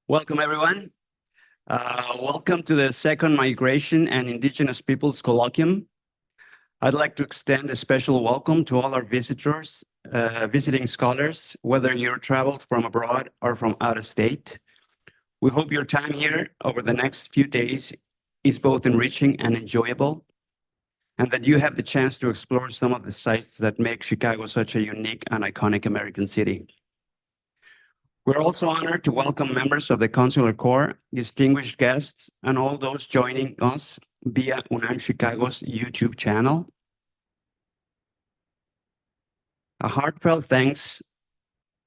Welcome, everyone. Welcome to the second Migration and Indigenous Peoples Colloquium. I'd like to extend a special welcome to all our visitors, visiting scholars, whether you're traveled from abroad or from out of state. We hope your time here over the next few days is both enriching and enjoyable, and that you have the chance to explore some of the sites that make Chicago such a unique and iconic American city. We're also honored to welcome members of the Consular Corps, distinguished guests, and all those joining us via UNAM Chicago's YouTube channel. A heartfelt thanks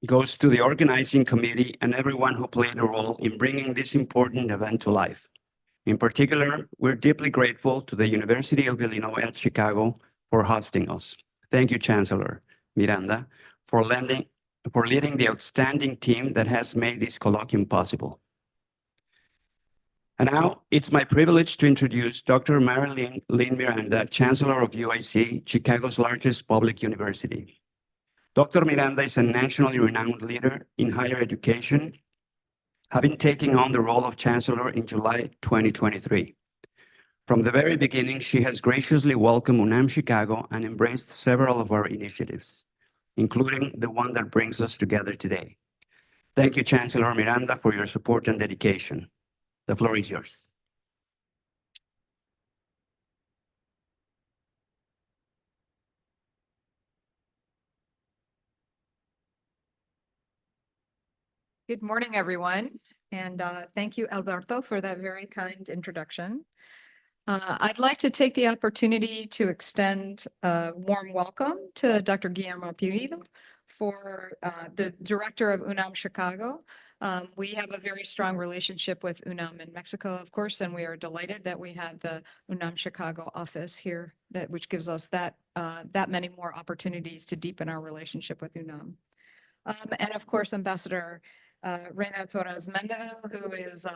goes to the organizing committee and everyone who played a role in bringing this important event to life. In particular, we're deeply grateful to the University of Illinois at Chicago for hosting us. Thank you, Chancellor Miranda, for leading the outstanding team that has made this colloquium possible. And now it's my privilege to introduce Dr. MarylinLynn Miranda, Chancellor of UIC, Chicago's largest public university. Dr. Miranda is a nationally renowned leader in higher education, having taken on the role of Chancellor in July 2023. From the very beginning, she has graciously welcomed UNAM Chicago and embraced several of our initiatives, including the one that brings us together today. Thank you, Chancellor Miranda, for your support and dedication. The floor is yours. Good morning, everyone, and thank you, Alberto, for that very kind introduction. I'd like to take the opportunity to extend a warm welcome to Dr. Guillermo Pulido, for the director of UNAM Chicago. We have a very strong relationship with UNAM in Mexico, of course, and we are delighted that we have the UNAM Chicago office here, which gives us that many more opportunities to deepen our relationship with UNAM. And of course, Ambassador Reyna Torres Mendivil, who is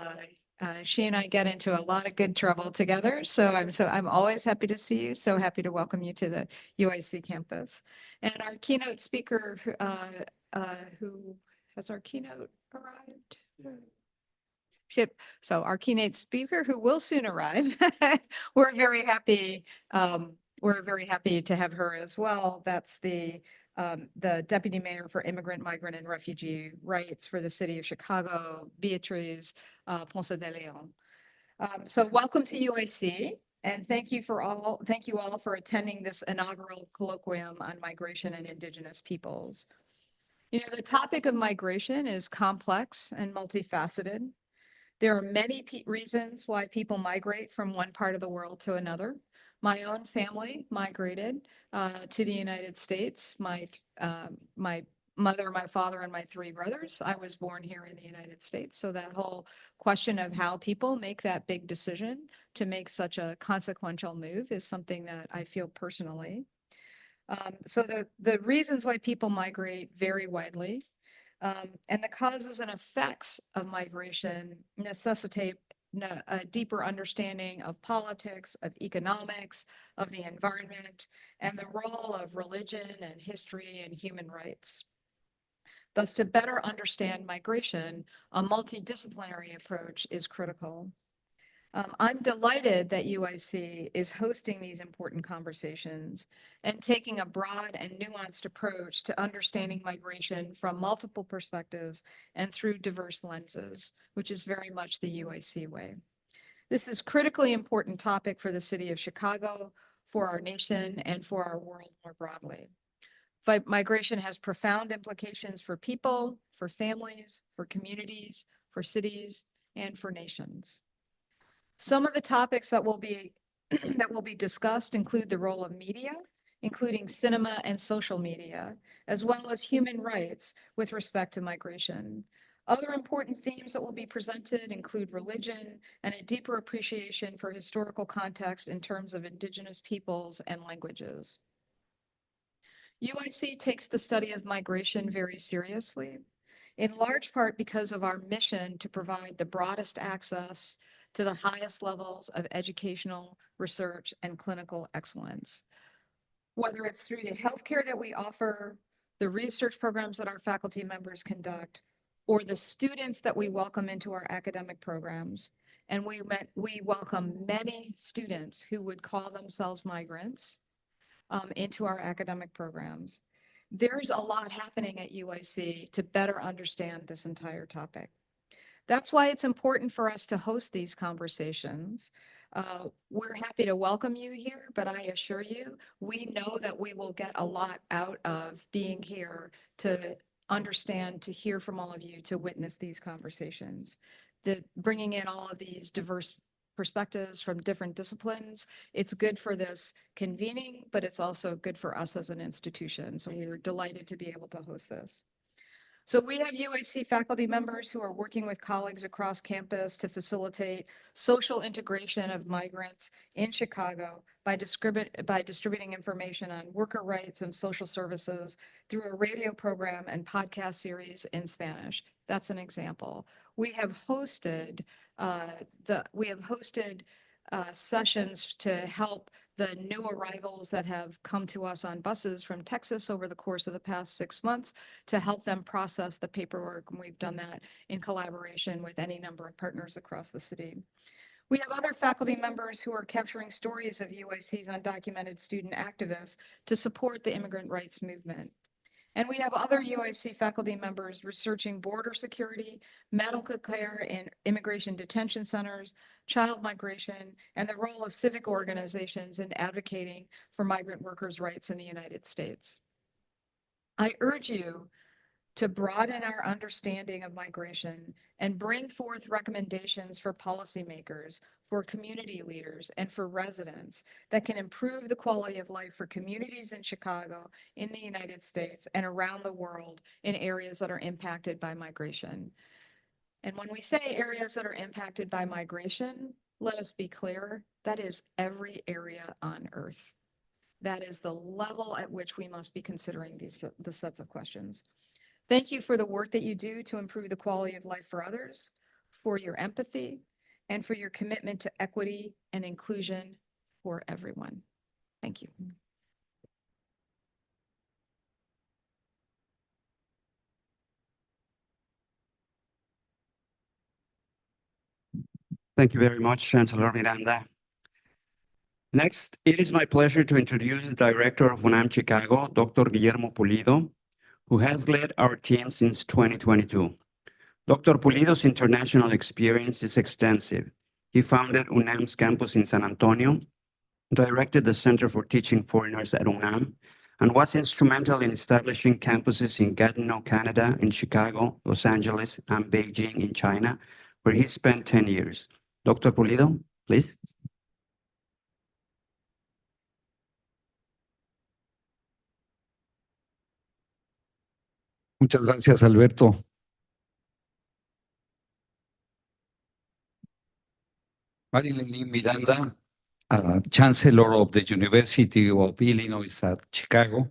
she and I get into a lot of good trouble together. So I'm always happy to see you. So happy to welcome you to the UIC campus. And our keynote speaker, who has our keynote arrived? So our keynote speaker, who will soon arrive. We're very happy. We're very happy to have her as well. That's the Deputy Mayor for Immigrant, Migrant, and Refugee Rights for the City of Chicago, Beatriz, Ponce de León. So welcome to UIC, and thank you all for attending this inaugural colloquium on migration and Indigenous peoples. You know, the topic of migration is complex and multifaceted. There are many reasons why people migrate from one part of the world to another. My own family migrated to the United States. My mother, my father, and my three brothers. I was born here in the United States. So that whole question of how people make that big decision to make such a consequential move is something that I feel personally. So the reasons why people migrate vary widely. And the causes and effects of migration necessitate a deeper understanding of politics, of economics, of the environment, and the role of religion and history and human rights. Thus, to better understand migration, a multidisciplinary approach is critical. I'm delighted that UIC is hosting these important conversations and taking a broad and nuanced approach to understanding migration from multiple perspectives and through diverse lenses, which is very much the UIC way. This is a critically important topic for the city of Chicago, for our nation, and for our world more broadly. Migration has profound implications for people, for families, for communities, for cities, and for nations. Some of the topics that will be discussed include the role of media, including cinema and social media, as well as human rights with respect to migration. Other important themes that will be presented include religion and a deeper appreciation for historical context in terms of Indigenous peoples and languages. UIC takes the study of migration very seriously, in large part because of our mission to provide the broadest access to the highest levels of educational, research, and clinical excellence. Whether it's through the healthcare that we offer, the research programs that our faculty members conduct, or the students that we welcome into our academic programs. And we welcome many students who would call themselves migrants into our academic programs. There's a lot happening at UIC to better understand this entire topic. That's why it's important for us to host these conversations. We're happy to welcome you here, but I assure you, we know that we will get a lot out of being here to understand, to hear from all of you, to witness these conversations. Bringing in all of these diverse perspectives from different disciplines, it's good for this convening, but it's also good for us as an institution. So we're delighted to be able to host this. So we have UIC faculty members who are working with colleagues across campus to facilitate social integration of migrants in Chicago by distributing information on worker rights and social services through a radio program and podcast series in Spanish. That's an example. We have hosted sessions to help the new arrivals that have come to us on buses from Texas over the course of the past 6 months to help them process the paperwork. And we've done that in collaboration with any number of partners across the city. We have other faculty members who are capturing stories of UIC's undocumented student activists to support the immigrant rights movement. And we have other UIC faculty members researching border security, medical care in immigration detention centers, child migration, and the role of civic organizations in advocating for migrant workers' rights in the United States. I urge you to broaden our understanding of migration and bring forth recommendations for policymakers, for community leaders, and for residents that can improve the quality of life for communities in Chicago, in the United States, and around the world in areas that are impacted by migration. And when we say areas that are impacted by migration, let us be clear, that is every area on earth. That is the level at which we must be considering the sets of questions. Thank you for the work that you do to improve the quality of life for others, for your empathy, and for your commitment to equity and inclusion for everyone. Thank you. Thank you very much, Chancellor Miranda. Next, it is my pleasure to introduce the Director of UNAM Chicago, Dr. Guillermo Pulido, who has led our team since 2022. Dr. Pulido's international experience is extensive. He founded UNAM's campus in San Antonio, directed the Center for Teaching Foreigners at UNAM, and was instrumental in establishing campuses in Gatineau, Canada, in Chicago, Los Angeles, and Beijing in China, where he spent 10 years. Dr. Pulido, please. Muchas gracias, Alberto. MarylinLynn Miranda, Chancellor of the University of Illinois at Chicago.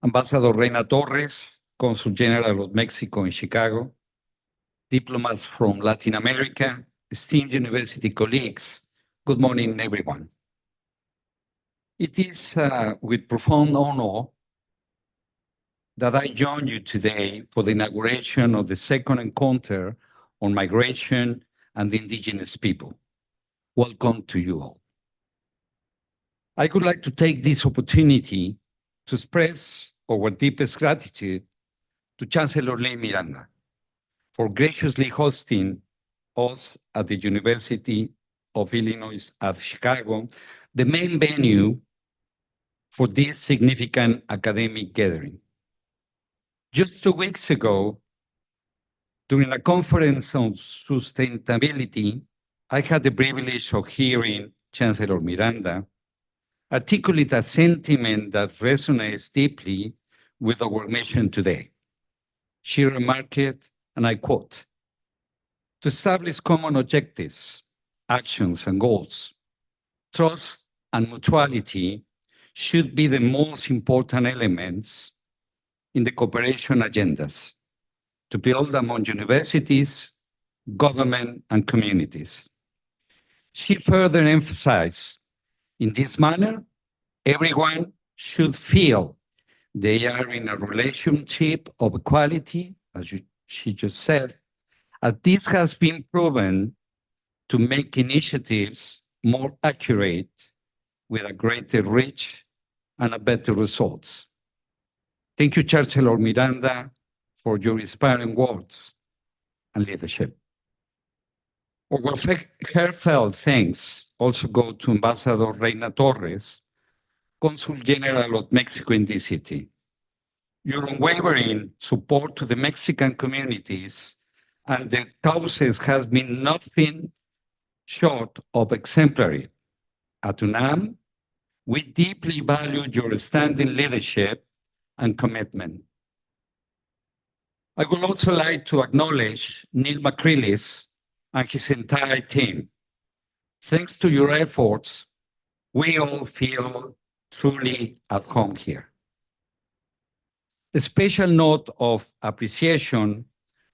Ambassador Reyna Torres, Cónsul General of Mexico in Chicago. Diplomats from Latin America, esteemed university colleagues, good morning, everyone. It is with profound honor that I join you today for the inauguration of the second encounter on migration and indigenous people. Welcome to you all. I would like to take this opportunity to express our deepest gratitude to Chancellor Lynn Miranda for graciously hosting us at the University of Illinois at Chicago, the main venue for this significant academic gathering. Just 2 weeks ago, during a conference on sustainability, I had the privilege of hearing Chancellor Miranda articulate a sentiment that resonates deeply with our mission today. She remarked, and I quote, "To establish common objectives, actions, and goals, trust and mutuality should be the most important elements in the cooperation agendas to build among universities, government, and communities." She further emphasized, in this manner, everyone should feel they are in a relationship of equality, as she just said, this has been proven to make initiatives more accurate with a greater reach and a better results. Thank you, Chancellor Miranda, for your inspiring words and leadership. Our heartfelt thanks also go to Ambassador Reyna Torres, Cónsul General of Mexico in this city. Your unwavering support to the Mexican communities and their causes has been nothing short of exemplary. At UNAM, we deeply value your standing leadership and commitment. I would also like to acknowledge Neil McCrillis and his entire team. Thanks to your efforts, we all feel truly at home here. A special note of appreciation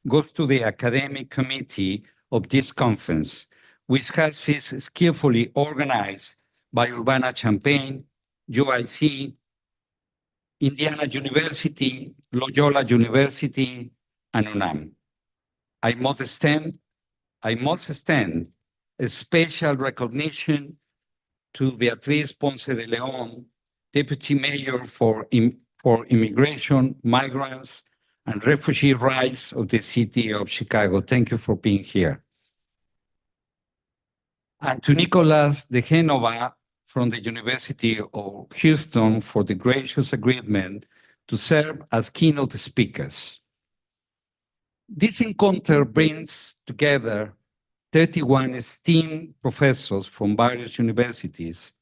goes to the academic committee of this conference, which has been skillfully organized by Urbana-Champaign, UIC, Indiana University, Loyola University, and UNAM. I must extend a special recognition to Beatriz Ponce de León, Deputy Mayor for Immigration, Migrants, and Refugee Rights of the City of Chicago. Thank you for being here. And to Nicolas de Genova from the University of Houston for the gracious agreement to serve as keynote speakers. This encounter brings together 31 esteemed professors from various universities,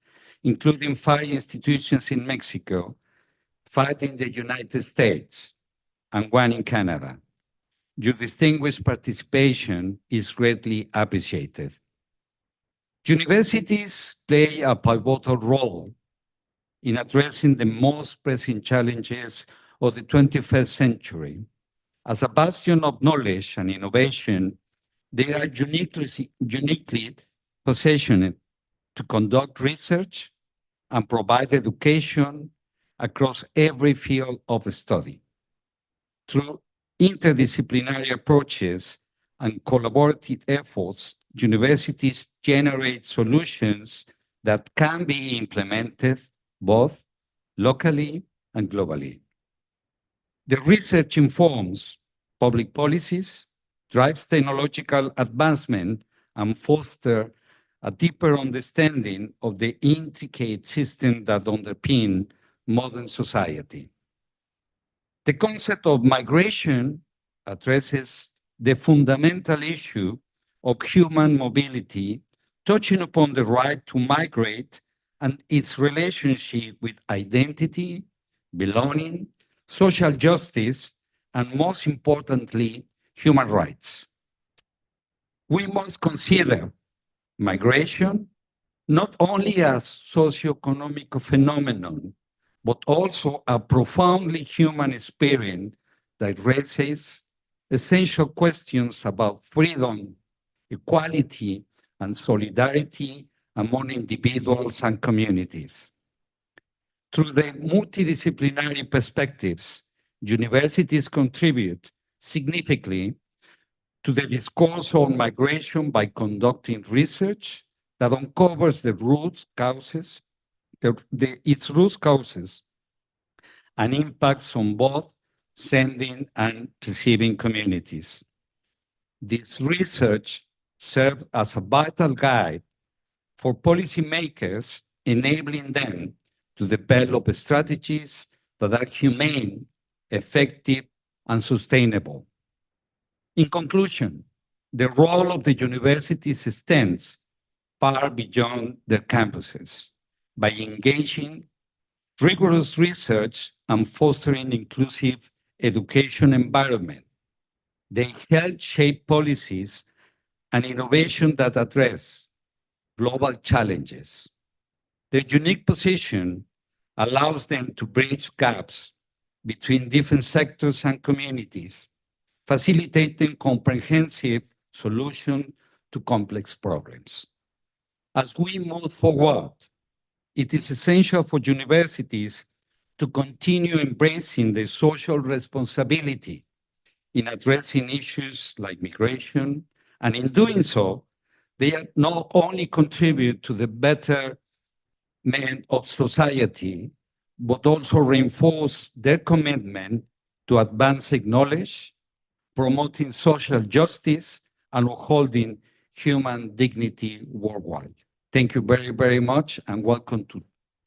including 5 institutions in Mexico, 5 in the United States, and 1 in Canada. Your distinguished participation is greatly appreciated. Universities play a pivotal role in addressing the most pressing challenges of the 21st century. As a bastion of knowledge and innovation, they are uniquely positioned to conduct research and provide education across every field of study. Through interdisciplinary approaches and collaborative efforts, universities generate solutions that can be implemented both locally and globally. The research informs public policies, drives technological advancement, and fosters a deeper understanding of the intricate systems that underpin modern society. The concept of migration addresses the fundamental issue of human mobility, touching upon the right to migrate and its relationship with identity, belonging, social justice, and most importantly, human rights. We must consider migration not only as a socioeconomic phenomenon, but also a profoundly human experience that raises essential questions about freedom, equality, and solidarity among individuals and communities. Through the multidisciplinary perspectives, universities contribute significantly to the discourse on migration by conducting research that uncovers the root causes, its root causes and impacts on both sending and receiving communities. This research serves as a vital guide for policymakers, enabling them to develop strategies that are humane, effective, and sustainable. In conclusion, the role of the universities extends far beyond their campuses. By engaging rigorous research and fostering inclusive education environment, they help shape policies and innovation that address global challenges. Their unique position allows them to bridge gaps between different sectors and communities, facilitating comprehensive solutions to complex problems. As we move forward, it is essential for universities to continue embracing their social responsibility in addressing issues like migration, and in doing so, they not only contribute to the betterment of society, but also reinforce their commitment to advancing knowledge, promoting social justice, and upholding human dignity worldwide. Thank you very, very much, and welcome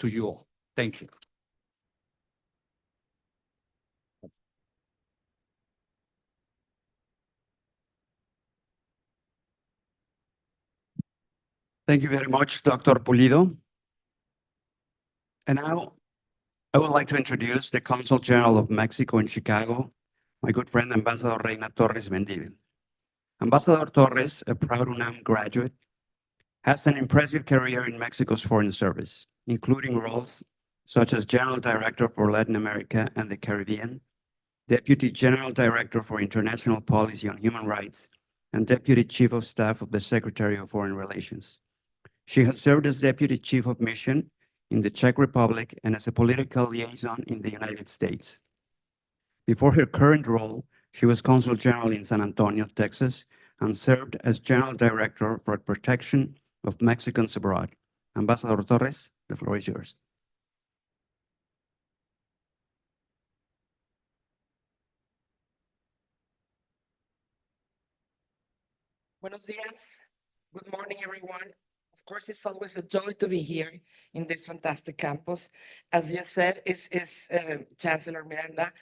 to you all. Thank you. Thank you very much, Dr. Pulido. And now I would like to introduce the Consul General of Mexico in Chicago, my good friend, Ambassador Reyna Torres Mendivil. Ambassador Torres, a proud UNAM graduate, has an impressive career in Mexico's foreign service, including roles such as General Director for Latin America and the Caribbean, Deputy General Director for International Policy on Human Rights, and Deputy Chief of Staff of the Secretary of Foreign Relations. She has served as Deputy Chief of Mission in the Czech Republic and as a political liaison in the United States. Before her current role, she was Consul General in San Antonio, Texas, and served as General Director for Protection of Mexicans Abroad. Ambassador Torres, the floor is yours. Buenos días. Good morning, everyone. Of course, it's always a joy to be here in this fantastic campus. As you said, it's Chancellor Miranda.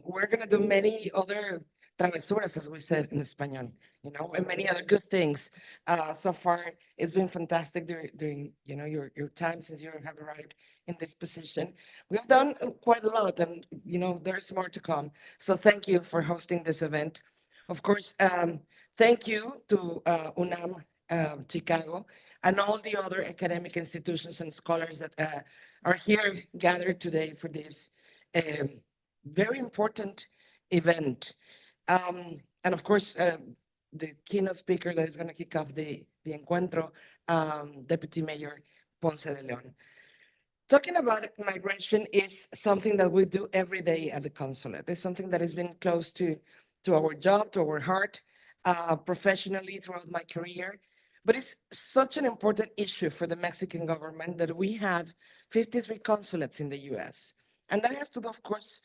We're going to do many other travesuras, as we said in Espanol, you know, and many other good things. So far, it's been fantastic during you know, your time since you have arrived in this position. We've done quite a lot, and you know, there's more to come. So thank you for hosting this event. Of course, thank you to UNAM Chicago and all the other academic institutions and scholars that are here gathered today for this very important event. And of course, the keynote speaker that is going to kick off the Encuentro, Deputy Mayor Ponce de León. Talking about migration is something that we do every day at the consulate. It's something that has been close to our job, to our heart, professionally throughout my career. But it's such an important issue for the Mexican government that we have 53 consulates in the US. And that has to do, of course,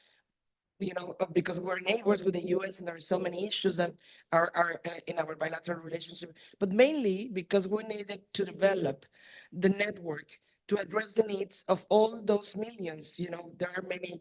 you know, because we're neighbors with the US and there are so many issues that are in our bilateral relationship, but mainly because we needed to develop the network to address the needs of all those millions. You know, there are many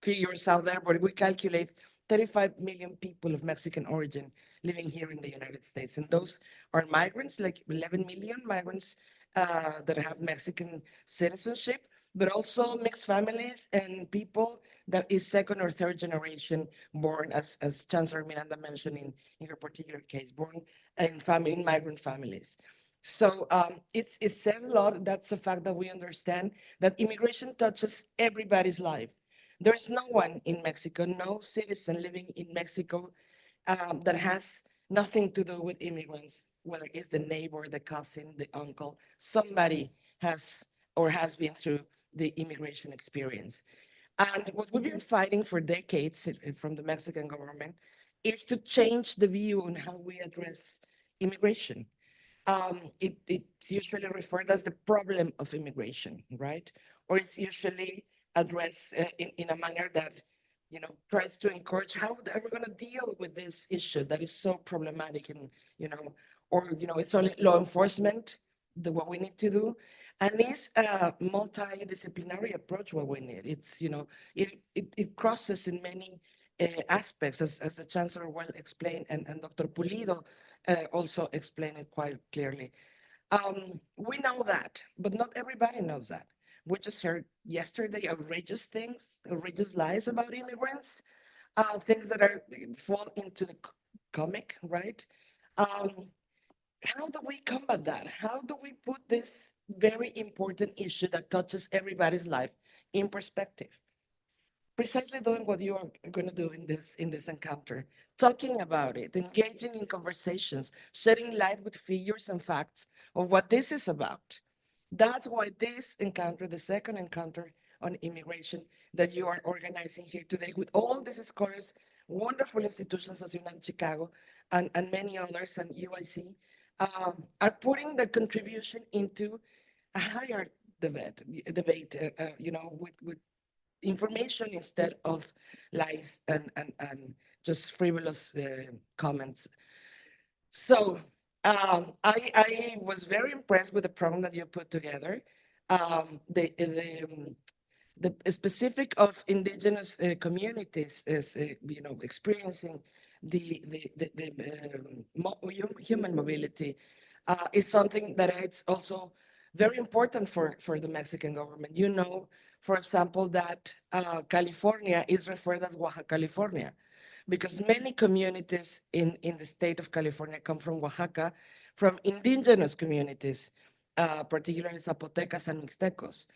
figures out there, but we calculate 35 million people of Mexican origin living here in the United States. And those are migrants, like 11 million migrants that have Mexican citizenship, but also mixed families and people that is second or third generation born, as Chancellor Miranda mentioned in her particular case, born in migrant families. So it's said a lot. That's a fact that we understand, that immigration touches everybody's life. There is no one in Mexico, no citizen living in Mexico that has nothing to do with immigrants, whether it's the neighbor, the cousin, the uncle, somebody has or has been through the immigration experience. And what we've been fighting for decades from the Mexican government is to change the view on how we address immigration. It's usually referred as the problem of immigration, right? Or it's usually addressed in a manner that, you know, tries to encourage how are we going to deal with this issue that is so problematic, and, you know, or, you know, it's only law enforcement, what we need to do. And it's a multidisciplinary approach what we need. It's, you know, it crosses in many aspects, as the Chancellor well explained, and Dr. Pulido also explained it quite clearly. We know that, but not everybody knows that. We just heard yesterday outrageous things, outrageous lies about immigrants, things that fall into the comic, right? How do we combat that? How do we put this very important issue that touches everybody's life in perspective? Precisely doing what you are going to do in this encounter, talking about it, engaging in conversations, shedding light with figures and facts of what this is about. That's why this encounter, the second encounter on immigration that you are organizing here today with all these scholars, wonderful institutions as UNAM Chicago and many others and UIC are putting their contribution into a higher debate, with information instead of lies and just frivolous comments. So I was very impressed with the program that you put together. The specific of indigenous communities is, experiencing the human mobility is something that it's also very important for the Mexican government. You know, for example, that California is referred as Oaxaca, California, because many communities in the state of California come from Oaxaca, from indigenous communities, particularly Zapotecas and Mixtecos.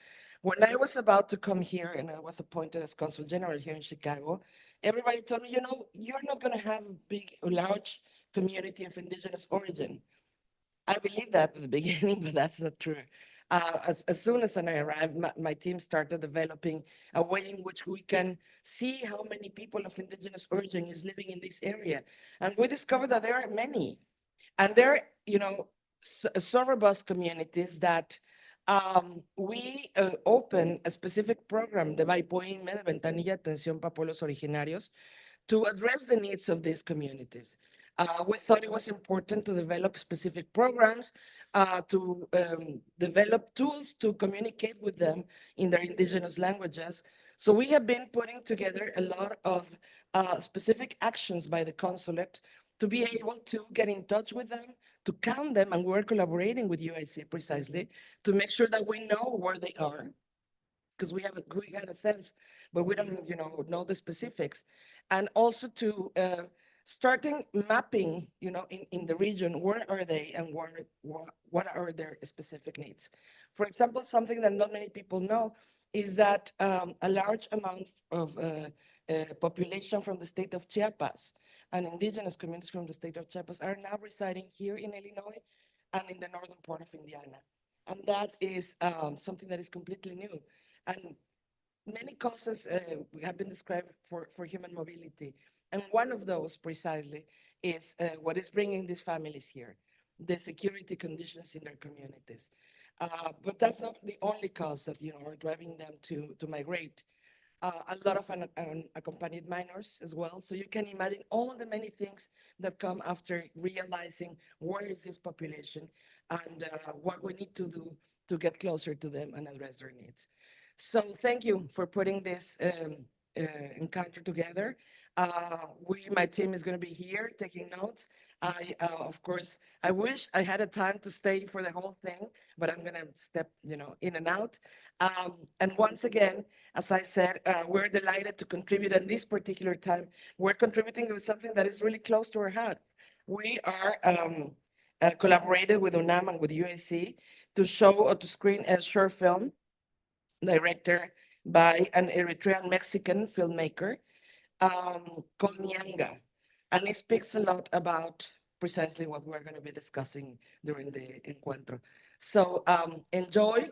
When I was about to come here and I was appointed as Consul General here in Chicago, everybody told me, you're not going to have a large community of indigenous origin. I believed that at the beginning, but that's not true. As soon as I arrived, my team started developing a way in which we can see how many people of indigenous origin is living in this area. And we discovered that there are many. And there are, so robust communities that we open a specific program, the Vaipoime de Ventanilla Atención para Pueblos Originarios, to address the needs of these communities. We thought it was important to develop specific programs, to develop tools to communicate with them in their indigenous languages. So we have been putting together a lot of specific actions by the consulate to be able to get in touch with them, to count them, and we're collaborating with UIC precisely to make sure that we know where they are, because we got a sense, but we don't, know the specifics, and also to starting mapping, in the region, where are they and what are their specific needs. For example, something that not many people know is that a large amount of population from the state of Chiapas and indigenous communities from the state of Chiapas are now residing here in Illinois and in the northern part of Indiana. And that is something that is completely new. And many causes have been described for human mobility. And one of those precisely is what is bringing these families here, the security conditions in their communities. But that's not the only cause that, are driving them to migrate. A lot of unaccompanied minors as well. So you can imagine all the many things that come after realizing where is this population and what we need to do to get closer to them and address their needs. So thank you for putting this encounter together. My team is going to be here taking notes. Of course, I wish I had a time to stay for the whole thing, but I'm going to step, in and out. And once again, as I said, we're delighted to contribute at this particular time. We're contributing with something that is really close to our heart. We are collaborated with UNAM and with UIC to show or to screen a short film directed by an Eritrean Mexican filmmaker called Nyanga. And it speaks a lot about precisely what we're going to be discussing during the encuentro. So enjoy,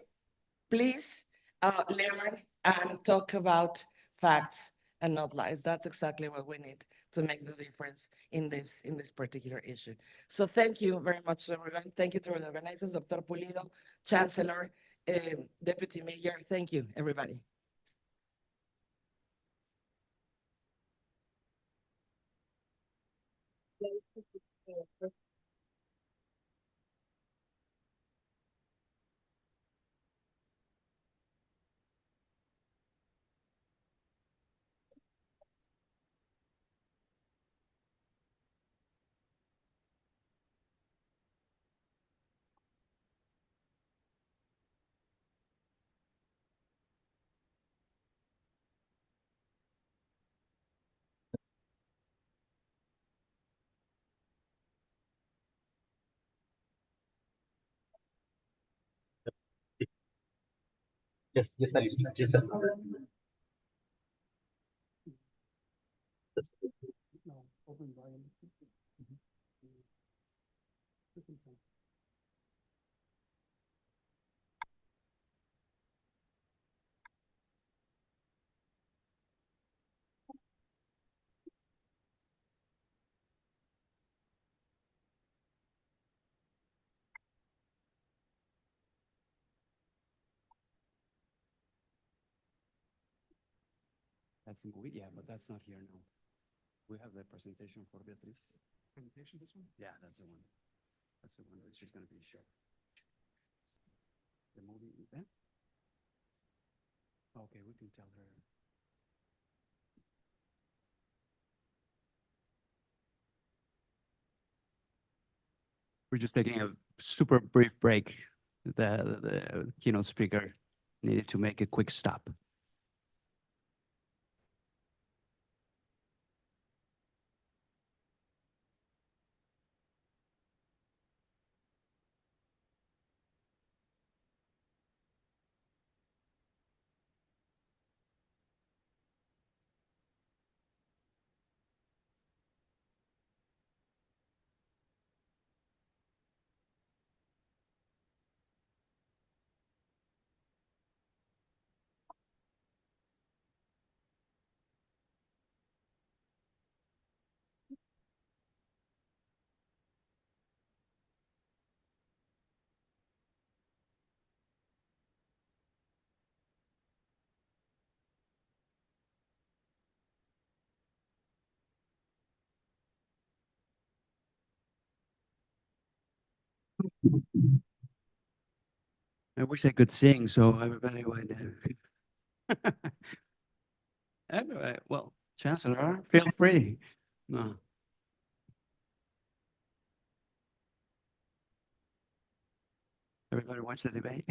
please learn and talk about facts and not lies. That's exactly what we need to make the difference in this particular issue. So thank you very much to everyone. Thank you to the organizers, Dr. Pulido, Chancellor, Deputy Mayor. Thank you, everybody. Ya está listo, ya está. That's the movie, yeah, but that's not here now. We have the presentation for Beatriz. Presentation, this one? Yeah, that's the one. That's the one that she's gonna be shown. The movie, yeah? Okay, we can tell her. We're just taking a super brief break. The keynote speaker needed to make a quick stop. I wish I could sing, so everybody would. Anyway, well, Chancellor, feel free. No. Everybody watch the debate.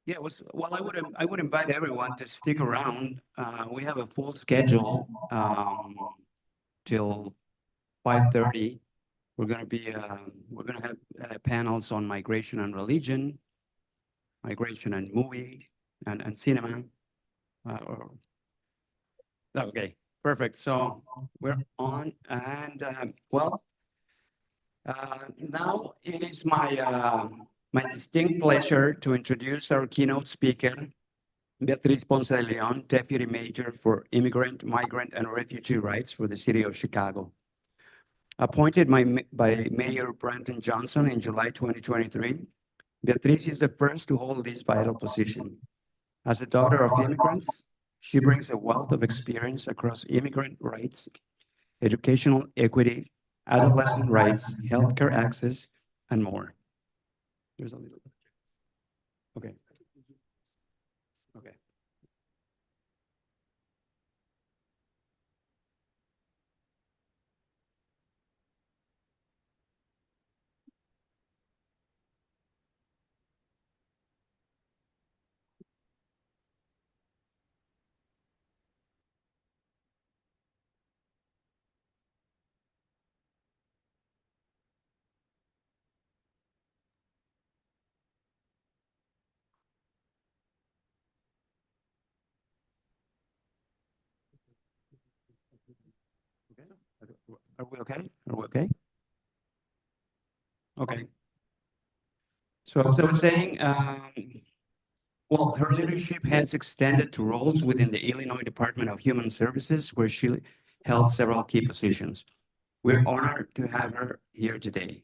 Yeah, well, I would invite everyone to stick around. We have a full schedule till 5:30. We're gonna have panels on migration and religion, migration and movie and cinema. Okay, perfect. So we're on, and well, now it is my distinct pleasure to introduce our keynote speaker, Beatriz Ponce de León, Deputy Major for Immigrant, Migrant, and Refugee Rights for the City of Chicago. Appointed by Mayor Brandon Johnson in July 2023, Beatriz is the first to hold this vital position. As a daughter of immigrants, she brings a wealth of experience across immigrant rights, educational equity, adolescent rights, healthcare access, and more. There's a little. Okay. Okay. Are we okay? Are we okay? Okay. So as I was saying, well, her leadership has extended to roles within the Illinois Department of Human Services, where she held several key positions. We're honored to have her here today.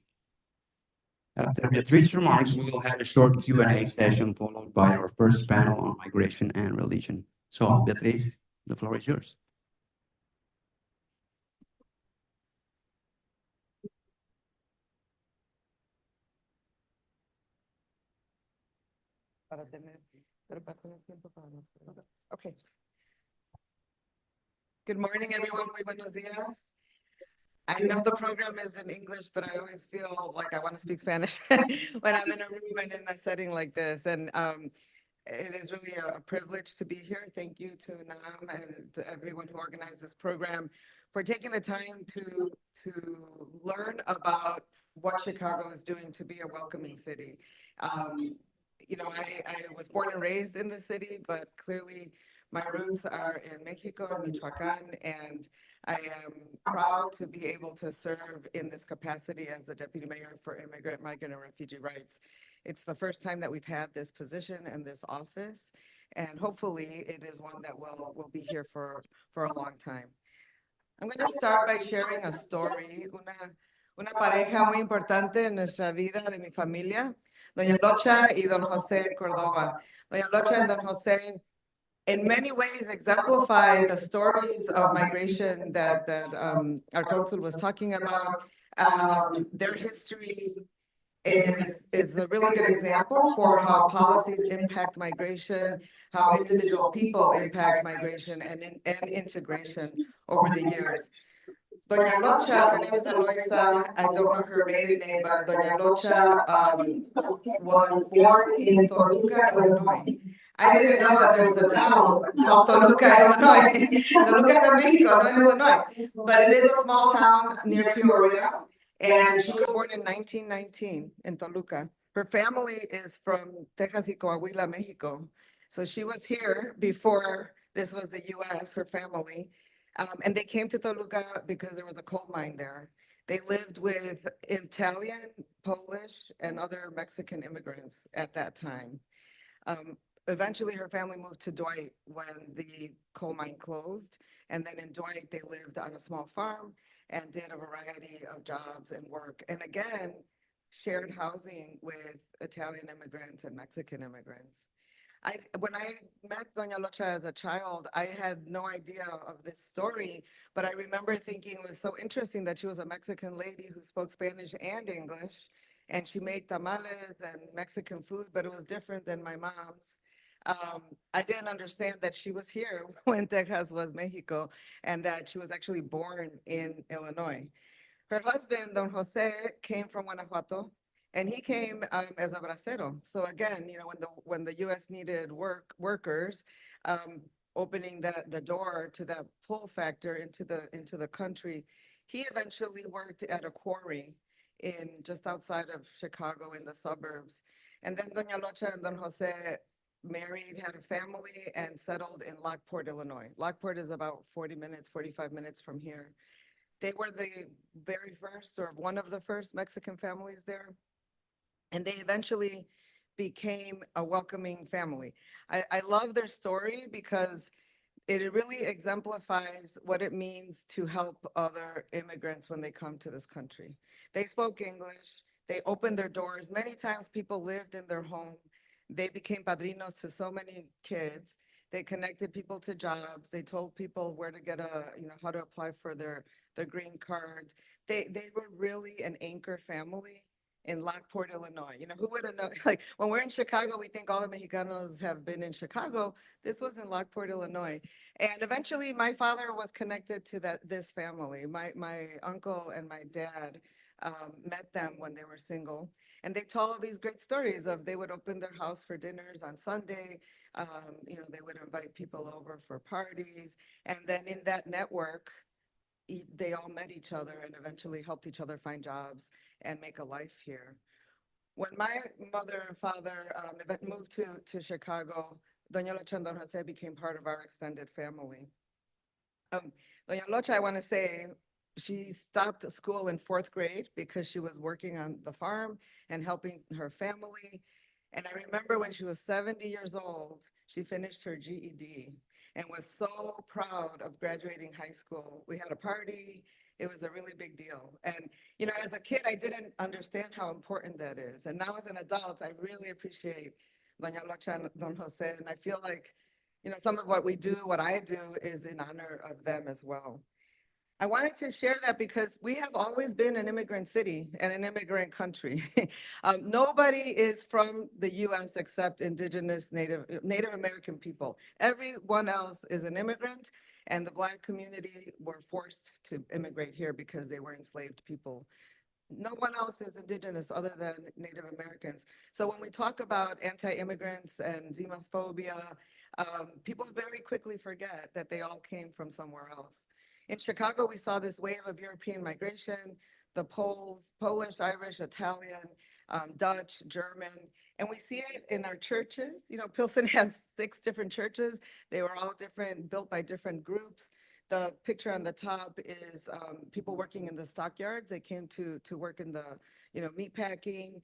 After Beatriz's remarks, we will have a short Q&A session followed by our first panel on migration and religion. So, Beatriz, the floor is yours. Okay. Good morning, everyone. Muy buenos días. I know the program is in English, but I always feel like I want to speak Spanish when I'm in a room and in a setting like this. And it is really a privilege to be here. Thank you to UNAM and to everyone who organized this program for taking the time to learn about what Chicago is doing to be a welcoming city. You know, I was born and raised in the city, but clearly my roots are in Mexico and Michoacan, and I am proud to be able to serve in this capacity as the Deputy Mayor for Immigrant, Migrant, and Refugee Rights. It's the first time that we've had this position and this office, and hopefully it is one that will be here for a long time. I'm going to start by sharing a story, una pareja muy importante en nuestra vida, de mi familia, Doña Locha y Don José Córdoba. Doña Locha and Don José in many ways exemplify the stories of migration that our Cónsul was talking about. Their history is a really good example for how policies impact migration, how individual people impact migration and integration over the years. Doña Locha, her name is Eloisa, I don't know her maiden name, but Doña Locha was born in Toluca, Illinois. I didn't know that there was a town called Toluca, Illinois. Toluca is in Mexico, not in Illinois. But it is a small town near Peoria. And she was born in 1919 in Toluca. Her family is from Texas y Coahuila, Mexico. So she was here before this was the US, her family. And they came to Toluca because there was a coal mine there. They lived with Italian, Polish, and other Mexican immigrants at that time. Eventually, her family moved to Dwight when the coal mine closed. And then in Dwight, they lived on a small farm and did a variety of jobs and work. And again, shared housing with Italian immigrants and Mexican immigrants. When I met Doña Locha as a child, I had no idea of this story, but I remember thinking it was so interesting that she was a Mexican lady who spoke Spanish and English, and she made tamales and Mexican food, but it was different than my mom's. I didn't understand that she was here when Texas was Mexico and that she was actually born in Illinois. Her husband, Don Jose, came from Guanajuato, and he came as a bracero. So again, you know, when the U.S. needed workers, opening the door to that pull factor into the country, he eventually worked at a quarry in just outside of Chicago in the suburbs. And then Doña Locha and Don Jose married, had a family, and settled in Lockport, Illinois. Lockport is about 45 minutes from here. They were the very first, or one of the first Mexican families there. And they eventually became a welcoming family. I love their story because it really exemplifies what it means to help other immigrants when they come to this country. They spoke English, they opened their doors. Many times people lived in their home. They became padrinos to so many kids. They connected people to jobs. They told people where to get how to apply for their green cards. They were really an anchor family in Lockport, Illinois. You know, who would have known? Like when we're in Chicago, we think all the Mexicanos have been in Chicago. This was in Lockport, Illinois. And eventually my father was connected to this family. My uncle and my dad met them when they were single. And they told these great stories of they would open their house for dinners on Sunday. They would invite people over for parties. And then in that network, they all met each other and eventually helped each other find jobs and make a life here. When my mother and father moved to Chicago, Doña Locha and Don Jose became part of our extended family. Doña Locha, I want to say, she stopped school in 4th grade because she was working on the farm and helping her family. And I remember when she was 70 years old, she finished her GED and was so proud of graduating high school. We had a party. It was a really big deal. And, you know, as a kid, I didn't understand how important that is. And now as an adult, I really appreciate Doña Locha and Don Jose. And I feel like, you know, some of what we do, what I do, is in honor of them as well. I wanted to share that because we have always been an immigrant city and an immigrant country. Nobody is from the US except indigenous Native American people. Everyone else is an immigrant, and the Black community were forced to immigrate here because they were enslaved people. No one else is indigenous other than Native Americans. So when we talk about anti-immigrants and xenophobia, people very quickly forget that they all came from somewhere else. In Chicago, we saw this wave of European migration, the Poles, Polish, Irish, Italian, Dutch, German, and we see it in our churches. You know, Pilsen has 6 different churches. They were all different, built by different groups. The picture on the top is people working in the stockyards. They came to work in the, meat packing.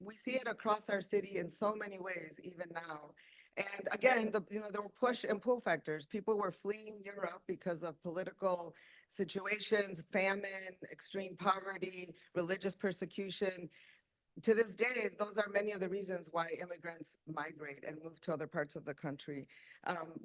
We see it across our city in so many ways, even now. And again, there were push and pull factors. People were fleeing Europe because of political situations, famine, extreme poverty, religious persecution. To this day, those are many of the reasons why immigrants migrate and move to other parts of the country.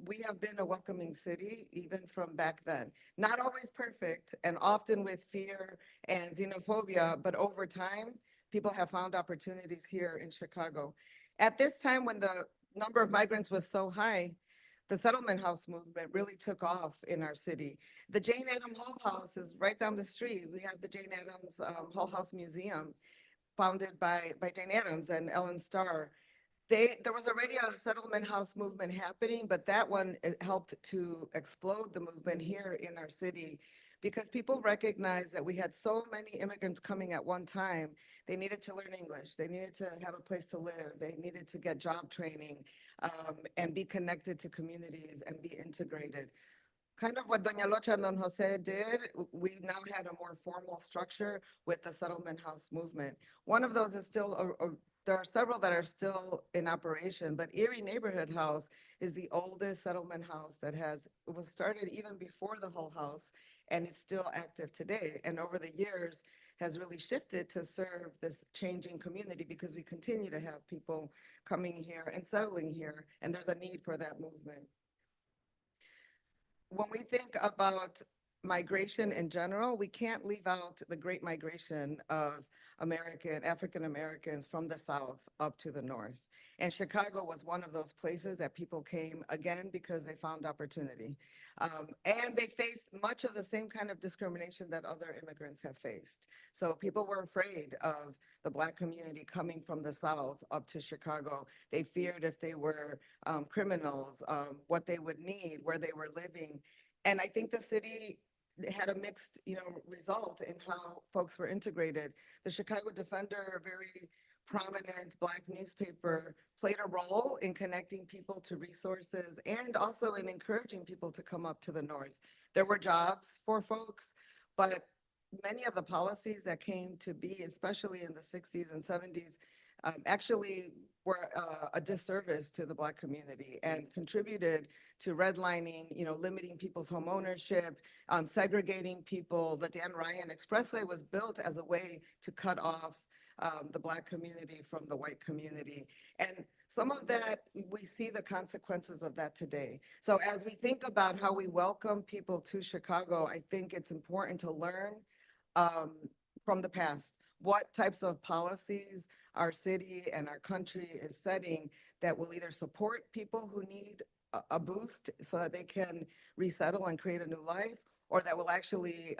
We have been a welcoming city even from back then. Not always perfect and often with fear and xenophobia, but over time, people have found opportunities here in Chicago. At this time, when the number of migrants was so high, the settlement house movement really took off in our city. The Jane Addams Hull House is right down the street. We have the Jane Addams Hull House Museum, founded by Jane Addams and Ellen Starr. There was already a settlement house movement happening, but that one helped to explode the movement here in our city because people recognized that we had so many immigrants coming at one time. They needed to learn English. They needed to have a place to live. They needed to get job training and be connected to communities and be integrated. Kind of what Doña Locha and Don Jose did, we now had a more formal structure with the settlement house movement. One of those is still, there are several that are still in operation, but Erie Neighborhood House is the oldest settlement house that was started even before the Hull House, and it's still active today. And over the years has really shifted to serve this changing community because we continue to have people coming here and settling here, and there's a need for that movement. When we think about migration in general, we can't leave out the great migration of African Americans from the South up to the North. And Chicago was one of those places that people came again because they found opportunity. And they faced much of the same kind of discrimination that other immigrants have faced. So people were afraid of the Black community coming from the South up to Chicago. They feared if they were criminals, what they would need, where they were living. And I think the city had a mixed, result in how folks were integrated. The Chicago Defender, a very prominent Black newspaper, played a role in connecting people to resources and also in encouraging people to come up to the North. There were jobs for folks, but many of the policies that came to be, especially in the 60s and 70s, actually were a disservice to the Black community and contributed to redlining, limiting people's home ownership, segregating people. The Dan Ryan Expressway was built as a way to cut off the Black community from the white community. And some of that, we see the consequences of that today. So as we think about how we welcome people to Chicago, I think it's important to learn from the past. What types of policies our city and our country is setting that will either support people who need a boost so that they can resettle and create a new life, or that will actually,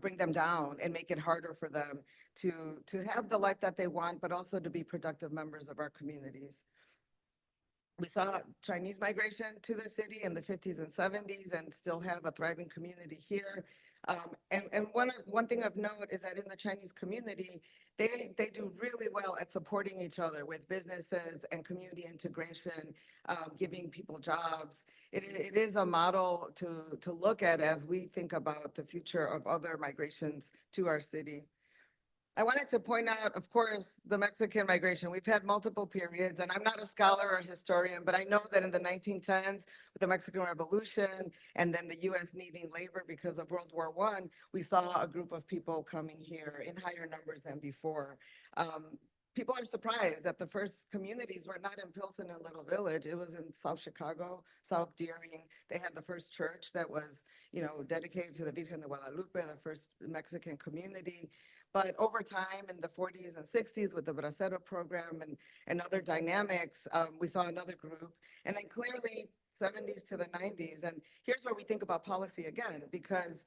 bring them down and make it harder for them to have the life that they want, but also to be productive members of our communities. We saw Chinese migration to the city in the 50s and 70s and still have a thriving community here. And one thing of note is that in the Chinese community, they do really well at supporting each other with businesses and community integration, giving people jobs. It is a model to look at as we think about the future of other migrations to our city. I wanted to point out, of course, the Mexican migration. We've had multiple periods, and I'm not a scholar or historian, but I know that in the 1910s, with the Mexican Revolution, and then the US needing labor because of World War I, we saw a group of people coming here in higher numbers than before. People are surprised that the first communities were not in Pilsen and Little Village. It was in South Chicago, South Deering. They had the first church that was, dedicated to the Virgen de Guadalupe, the first Mexican community. But over time in the 40s and 60s with the Bracero program and other dynamics, we saw another group. And then clearly 70s to the 90s. And here's where we think about policy again, because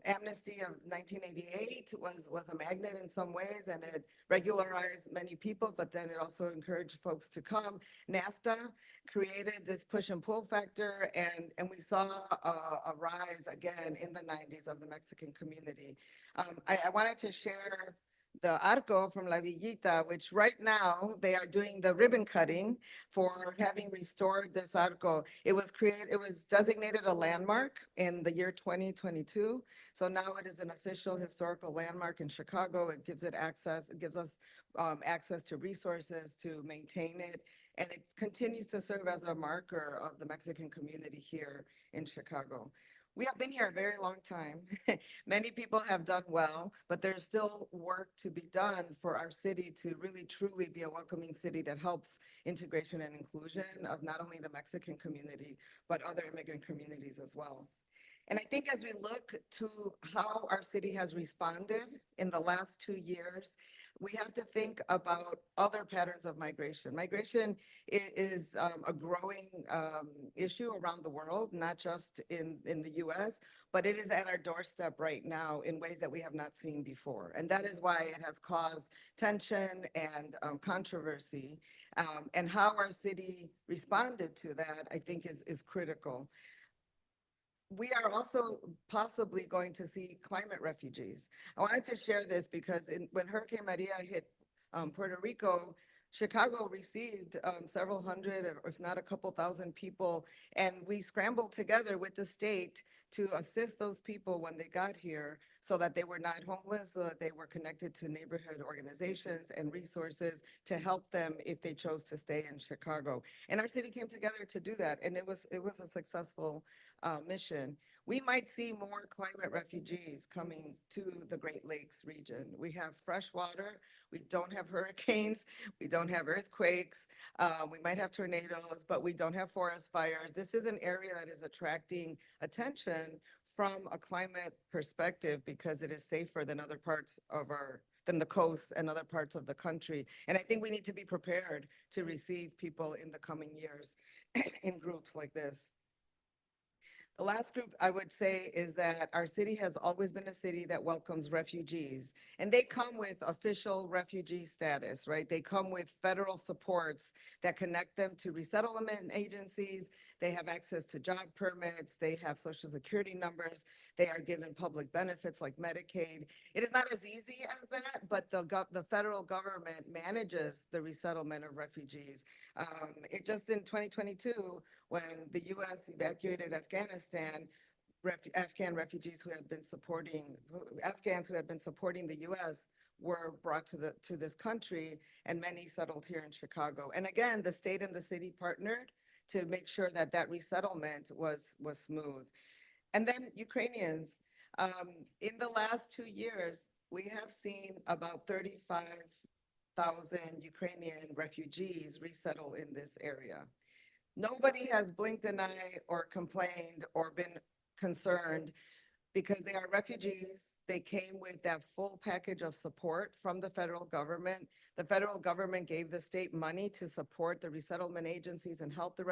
amnesty of 1988 was a magnet in some ways, and it regularized many people, but then it also encouraged folks to come. NAFTA created this push and pull factor, and we saw a rise again in the 90s of the Mexican community. I wanted to share Arco from La Villita, which right now they are doing the ribbon cutting for having restored this Arco. It was designated a landmark in the year 2022. So now it is an official historical landmark in Chicago. It gives us access to resources to maintain it. And it continues to serve as a marker of the Mexican community here in Chicago. We have been here a very long time. Many people have done well, but there's still work to be done for our city to really truly be a welcoming city that helps integration and inclusion of not only the Mexican community, but other immigrant communities as well. And I think as we look to how our city has responded in the last 2 years, we have to think about other patterns of migration. Migration is a growing issue around the world, not just in the US, but it is at our doorstep right now in ways that we have not seen before. And that is why it has caused tension and controversy. And how our city responded to that, I think, is critical. We are also possibly going to see climate refugees. I wanted to share this because when Hurricane Maria hit Puerto Rico, Chicago received several hundred, or if not a couple thousand people, and we scrambled together with the state to assist those people when they got here so that they were not homeless, so that they were connected to neighborhood organizations and resources to help them if they chose to stay in Chicago. And our city came together to do that, and it was a successful mission. We might see more climate refugees coming to the Great Lakes region. We have fresh water. We don't have hurricanes. We don't have earthquakes. We might have tornadoes, but we don't have forest fires. This is an area that is attracting attention from a climate perspective because it is safer than other parts of than the coast and other parts of the country. And I think we need to be prepared to receive people in the coming years in groups like this. The last group I would say is that our city has always been a city that welcomes refugees, and they come with official refugee status, right? They come with federal supports that connect them to resettlement agencies. They have access to job permits. They have social security numbers. They are given public benefits like Medicaid. It is not as easy as that, but the federal government manages the resettlement of refugees. It just in 2022, when the U.S. evacuated Afghanistan, Afghan refugees who had been supporting, Afghans who had been supporting the U.S. were brought to this country, and many settled here in Chicago. And again, the state and the city partnered to make sure that that resettlement was smooth. And then Ukrainians, in the last 2 years, we have seen about 35,000 Ukrainian refugees resettle in this area. Nobody has blinked an eye or complained or been concerned because they are refugees. They came with that full package of support from the federal government. The federal government gave the state money to support the resettlement agencies and help the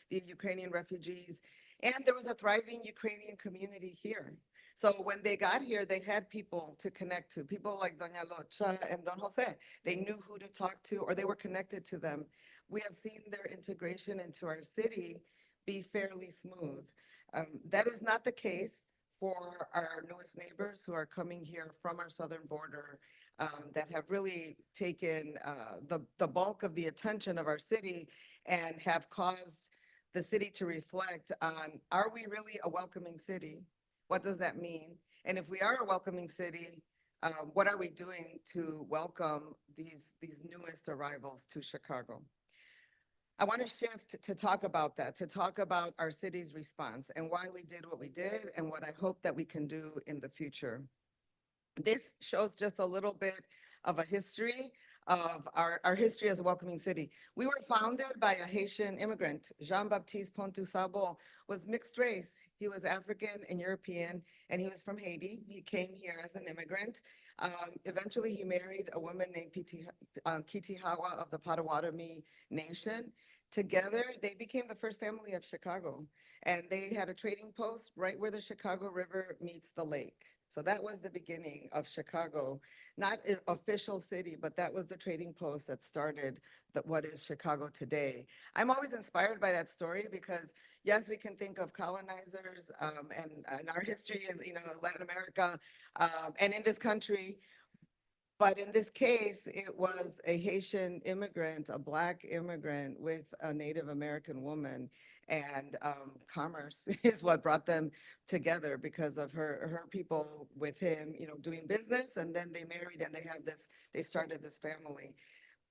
Ukrainian refugees. And there was a thriving Ukrainian community here. So when they got here, they had people to connect to, people like Doña Locha and Don Jose. They knew who to talk to, or they were connected to them. We have seen their integration into our city be fairly smooth. That is not the case for our newest neighbors who are coming here from our southern border, that have really taken the bulk of the attention of our city and have caused the city to reflect on, are we really a welcoming city? What does that mean? And if we are a welcoming city, what are we doing to welcome these newest arrivals to Chicago? I want to shift to talk about that, to talk about our city's response and why we did what we did and what I hope that we can do in the future. This shows just a little bit of a history of our history as a welcoming city. We were founded by a Haitian immigrant. Jean-Baptiste Pontou-Sabo was mixed race. He was African and European, and he was from Haiti. He came here as an immigrant. Eventually, he married a woman named Kitihawa of the Potawatomi Nation. Together, they became the first family of Chicago, and they had a trading post right where the Chicago River meets the lake. So that was the beginning of Chicago, not an official city, but that was the trading post that started what is Chicago today. I'm always inspired by that story because, yes, we can think of colonizers and our history in Latin America and in this country, But in this case, it was a Haitian immigrant, a Black immigrant with a Native American woman. And commerce is what brought them together because of her people with him, you know, doing business. And then they married and they started this family.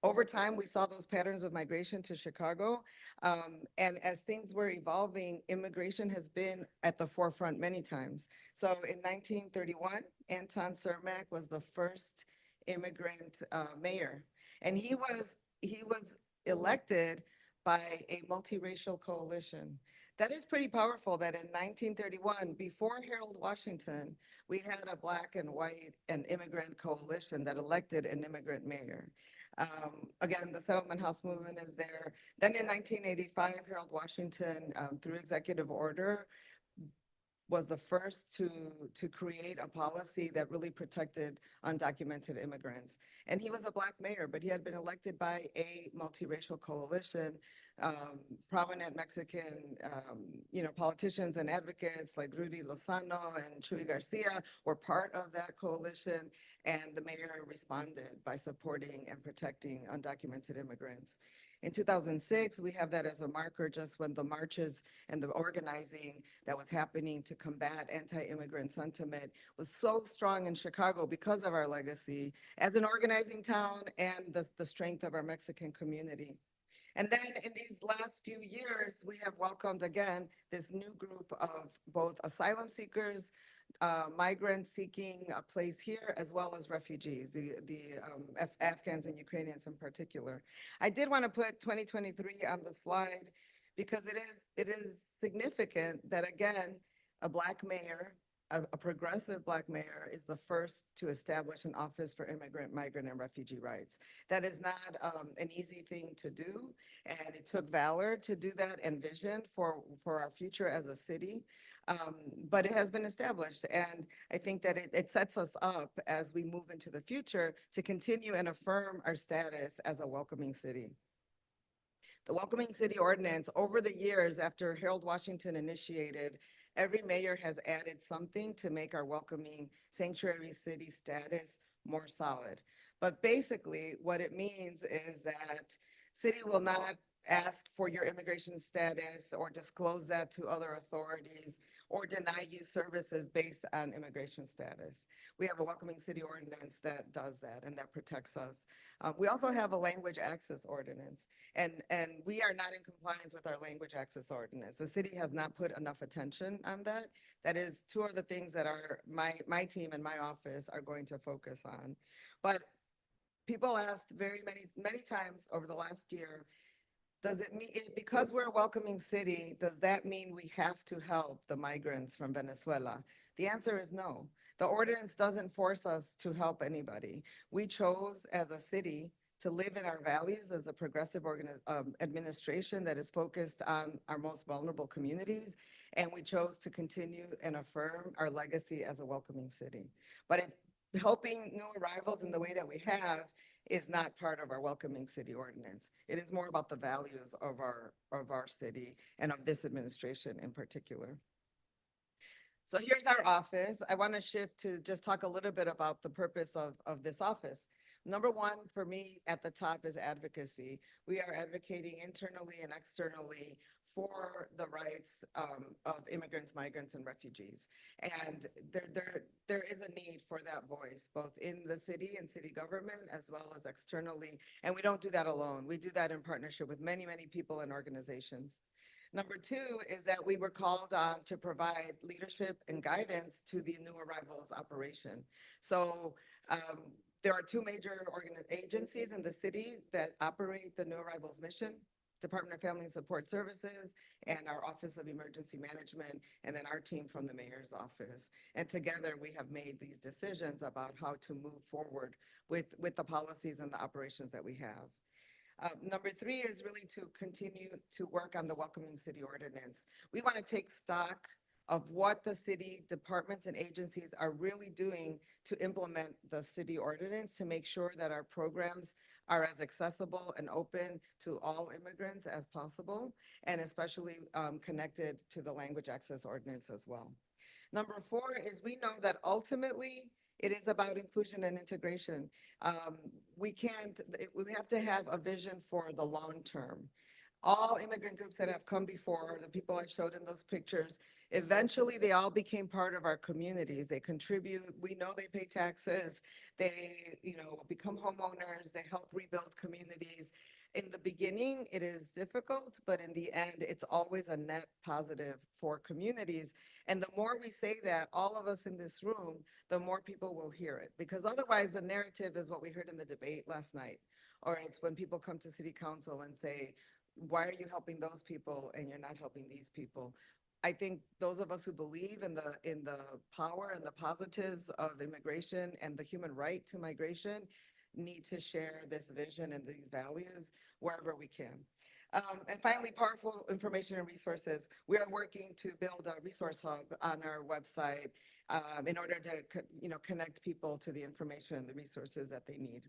Over time, we saw those patterns of migration to Chicago. And as things were evolving, immigration has been at the forefront many times. So in 1931, Anton Cermak was the first immigrant mayor. And he was elected by a multiracial coalition. That is pretty powerful that in 1931, before Harold Washington, we had a Black and white and immigrant coalition that elected an immigrant mayor. Again, the Settlement House movement is there. Then in 1985, Harold Washington, through executive order, was the first to create a policy that really protected undocumented immigrants. And he was a Black mayor, but he had been elected by a multiracial coalition. Prominent Mexican, politicians and advocates like Rudy Lozano and Chuy Garcia were part of that coalition. And the mayor responded by supporting and protecting undocumented immigrants. In 2006, we have that as a marker just when the marches and the organizing that was happening to combat anti-immigrant sentiment was so strong in Chicago because of our legacy as an organizing town and the strength of our Mexican community. And then in these last few years, we have welcomed again this new group of both asylum seekers, migrants seeking a place here, as well as refugees, the Afghans and Ukrainians in particular. I did want to put 2023 on the slide because it is significant that, again, a Black mayor, a progressive Black mayor, is the first to establish an office for immigrant, migrant, and refugee rights. That is not an easy thing to do, and it took valor to do that and vision for our future as a city. But it has been established, and I think that it sets us up as we move into the future to continue and affirm our status as a welcoming city. The Welcoming City Ordinance, over the years after Harold Washington initiated, every mayor has added something to make our welcoming sanctuary city status more solid. But basically, what it means is that city will not ask for your immigration status or disclose that to other authorities or deny you services based on immigration status. We have a Welcoming City Ordinance that does that and that protects us. We also have a language access ordinance, and we are not in compliance with our language access ordinance. The city has not put enough attention on that. That is two of the things that my team and my office are going to focus on. But people asked many times over the last year, does it mean, because we're a welcoming city, does that mean we have to help the migrants from Venezuela? The answer is no. The ordinance doesn't force us to help anybody. We chose as a city to live in our values as a progressive administration that is focused on our most vulnerable communities. And we chose to continue and affirm our legacy as a welcoming city. But helping new arrivals in the way that we have is not part of our Welcoming City Ordinance. It is more about the values of our city and of this administration in particular. So here's our office. I want to shift to just talk a little bit about the purpose of this office. Number one, for me, at the top is advocacy. We are advocating internally and externally for the rights of immigrants, migrants, and refugees. And there is a need for that voice, both in the city and city government, as well as externally. And we don't do that alone. We do that in partnership with many, many people and organizations. Number two is that we were called on to provide leadership and guidance to the new arrivals operation. So there are two major agencies in the city that operate the new arrivals mission: Department of Family and Support Services and our Office of Emergency Management, and then our team from the mayor's office. And together we have made these decisions about how to move forward with the policies and the operations that we have. Number three is really to continue to work on the Welcoming City Ordinance. We want to take stock of what the city departments and agencies are really doing to implement the city ordinance to make sure that our programs are as accessible and open to all immigrants as possible, and especially connected to the language access ordinance as well. Number four is we know that ultimately It is about inclusion and integration. We have to have a vision for the long term. All immigrant groups that have come before, the people I showed in those pictures, eventually they all became part of our communities. They contribute, we know they pay taxes, they, become homeowners, they help rebuild communities. In the beginning, it is difficult, but in the end, it's always a net positive for communities. And the more we say that, all of us in this room, the more people will hear it. Because otherwise, the narrative is what we heard in the debate last night. Or it's when people come to city council and say, why are you helping those people and you're not helping these people? I think those of us who believe in the power and the positives of immigration and the human right to migration need to share this vision and these values wherever we can. And finally, powerful information and resources. We are working to build a resource hub on our website in order to connect people to the information and the resources that they need.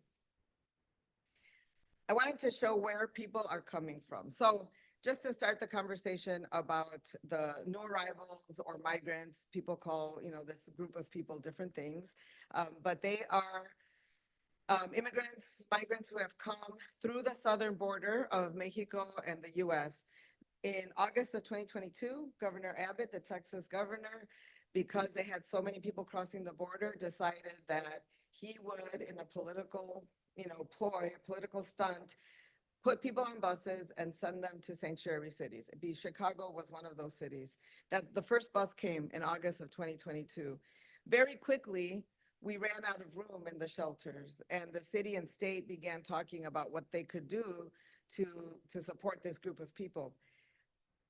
I wanted to show where people are coming from. So just to start the conversation about the new arrivals or migrants, people call, this group of people different things, but they are migrants who have come through the southern border of Mexico and the US. In August of 2022, Governor Abbott, the Texas governor, because they had so many people crossing the border, decided that he would, in a political political stunt, put people on buses and send them to sanctuary cities. Chicago was one of those cities. That the first bus came in August of 2022. Very quickly, we ran out of room in the shelters, and the city and state began talking about what they could do to support this group of people.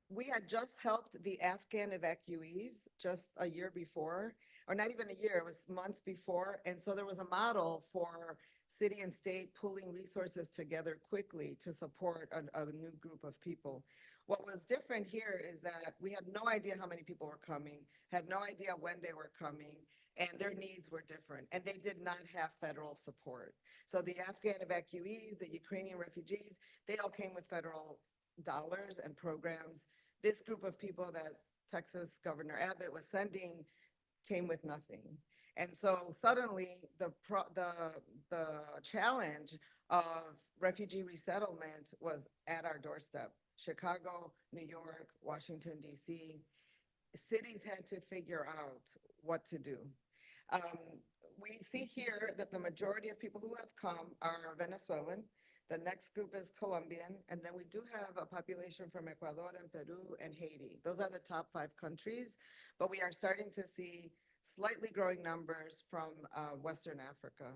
We had just helped the Afghan evacuees just a year before, or not even a year, it was months before. And so there was a model for city and state pooling resources together quickly to support a new group of people. What was different here is that we had no idea how many people were coming, had no idea when they were coming, and their needs were different, and they did not have federal support. So the Afghan evacuees, the Ukrainian refugees, they all came with federal dollars and programs. This group of people that Texas Governor Abbott was sending came with nothing. And so suddenly the challenge of refugee resettlement was at our doorstep. Chicago, New York, Washington, DC, cities had to figure out what to do. We see here that the majority of people who have come are Venezuelan. The next group is Colombian, and then we do have a population from Ecuador and Peru and Haiti. Those are the top 5 countries, but we are starting to see slightly growing numbers from Western Africa.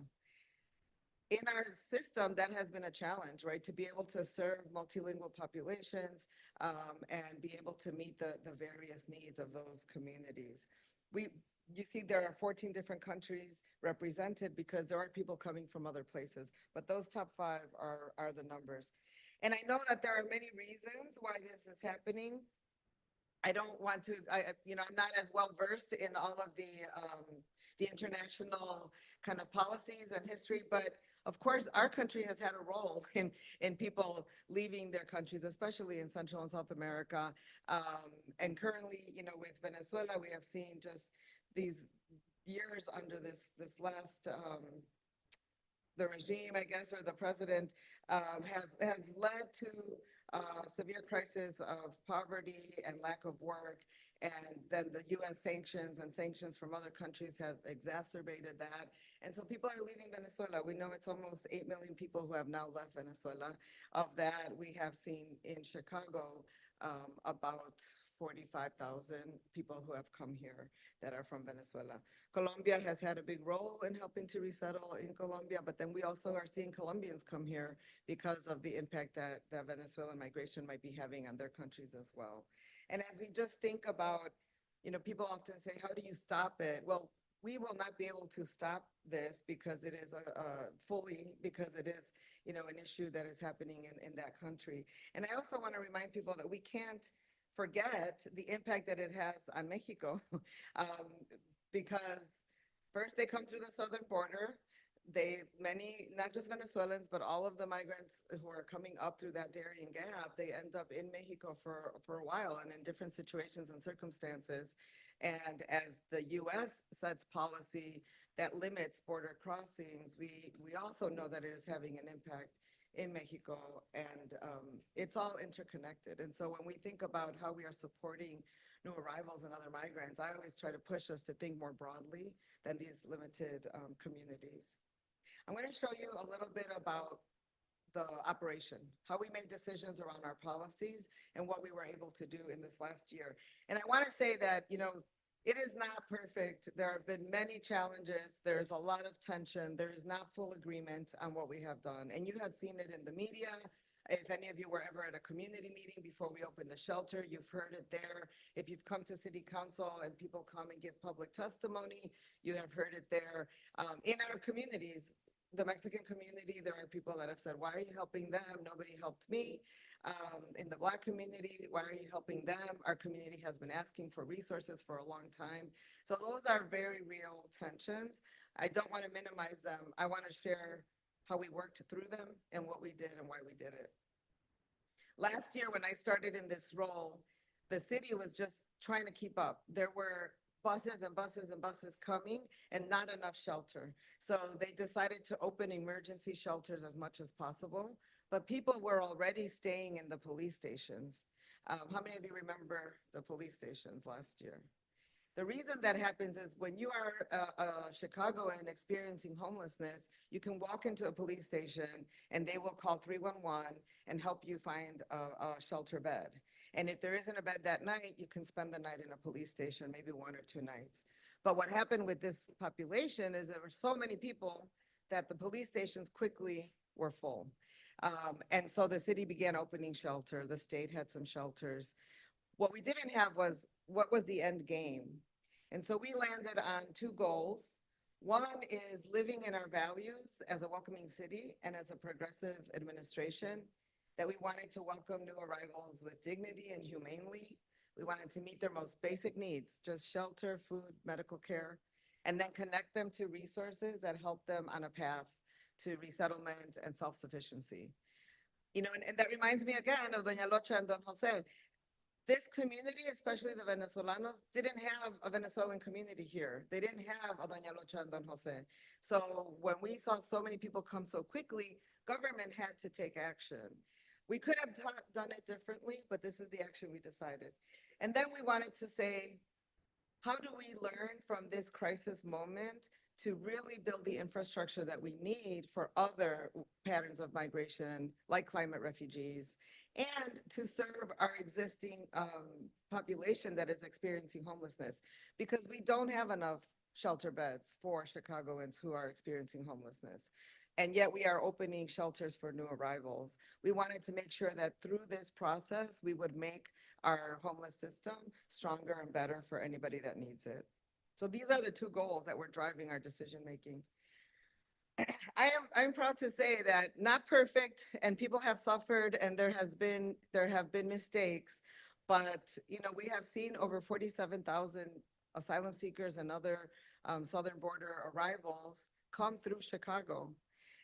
In our system, that has been a challenge, right? To be able to serve multilingual populations and be able to meet the various needs of those communities. You see there are 14 different countries represented because there are people coming from other places, but those top 5 are the numbers. And I know that there are many reasons why this is happening. I don't want to, I'm not as well versed in all of the international kind of policies and history, but of course, our country has had a role in people leaving their countries, especially in Central and South America. And currently, with Venezuela, we have seen just these years under this last, the regime, I guess, or the president have led to severe crisis of poverty and lack of work. And then the US sanctions from other countries have exacerbated that. And so people are leaving Venezuela. We know it's almost 8 million people who have now left Venezuela. Of that, we have seen in Chicago about 45,000 people who have come here that are from Venezuela. Colombia has had a big role in helping to resettle in Colombia, but then we also are seeing Colombians come here because of the impact that Venezuelan migration might be having on their countries as well. And as we just think about, people often say, how do you stop it? Well, we will not be able to stop this because it is because it is, an issue that is happening in that country. And I also want to remind people that we can't forget the impact that it has on Mexico because first they come through the southern border. Many, not just Venezuelans, but all of the migrants who are coming up through that Darien Gap, they end up in Mexico for a while and in different situations and circumstances. And as the US sets policy, that limits border crossings, we also know that it is having an impact in Mexico, and it's all interconnected. And so when we think about how we are supporting new arrivals and other migrants, I always try to push us to think more broadly than these limited communities. I'm going to show you a little bit about the operation, how we made decisions around our policies and what we were able to do in this last year. And I want to say that, you know, it is not perfect. There have been many challenges. There's a lot of tension. There is not full agreement on what we have done. And you have seen it in the media. If any of you were ever at a community meeting before we opened the shelter, you've heard it there. If you've come to city council and people come and give public testimony, you have heard it there. In our communities, the Mexican community, there are people that have said, why are you helping them? Nobody helped me. In the Black community, why are you helping them? Our community has been asking for resources for a long time. So those are very real tensions. I don't want to minimize them. I want to share how we worked through them and what we did and why we did it. Last year, when I started in this role, the city was just trying to keep up. There were buses and buses and buses coming and not enough shelter. So they decided to open emergency shelters as much as possible, but people were already staying in the police stations. How many of you remember the police stations last year? The reason that happens is when you are a Chicagoan experiencing homelessness, you can walk into a police station and they will call 311 and help you find a shelter bed. And if there isn't a bed that night, you can spend the night in a police station, maybe 1 or 2 nights. But what happened with this population is there were so many people that the police stations quickly were full. And so the city began opening shelter. The state had some shelters. What we didn't have was what was the end game. And so we landed on 2 goals. One is living in our values as a welcoming city and as a progressive administration, that we wanted to welcome new arrivals with dignity and humanely. We wanted to meet their most basic needs, just shelter, food, medical care, and then connect them to resources that help them on a path to resettlement and self-sufficiency. You know, and that reminds me again of Doña Locha and Don Jose. This community, especially the Venezolanos, didn't have a Venezuelan community here. They didn't have a Doña Locha and Don Jose. So when we saw so many people come so quickly, government had to take action. We could have done it differently, but this is the action we decided. And then we wanted to say, how do we learn from this crisis moment to really build the infrastructure that we need for other patterns of migration, like climate refugees, and to serve our existing population that is experiencing homelessness? Because we don't have enough shelter beds for Chicagoans who are experiencing homelessness. And yet we are opening shelters for new arrivals. We wanted to make sure that through this process, we would make our homeless system stronger and better for anybody that needs it. So these are the 2 goals that were driving our decision-making. I'm proud to say that not perfect, and people have suffered, and there have been mistakes, but you know, we have seen over 47,000 asylum seekers and other southern border arrivals come through Chicago.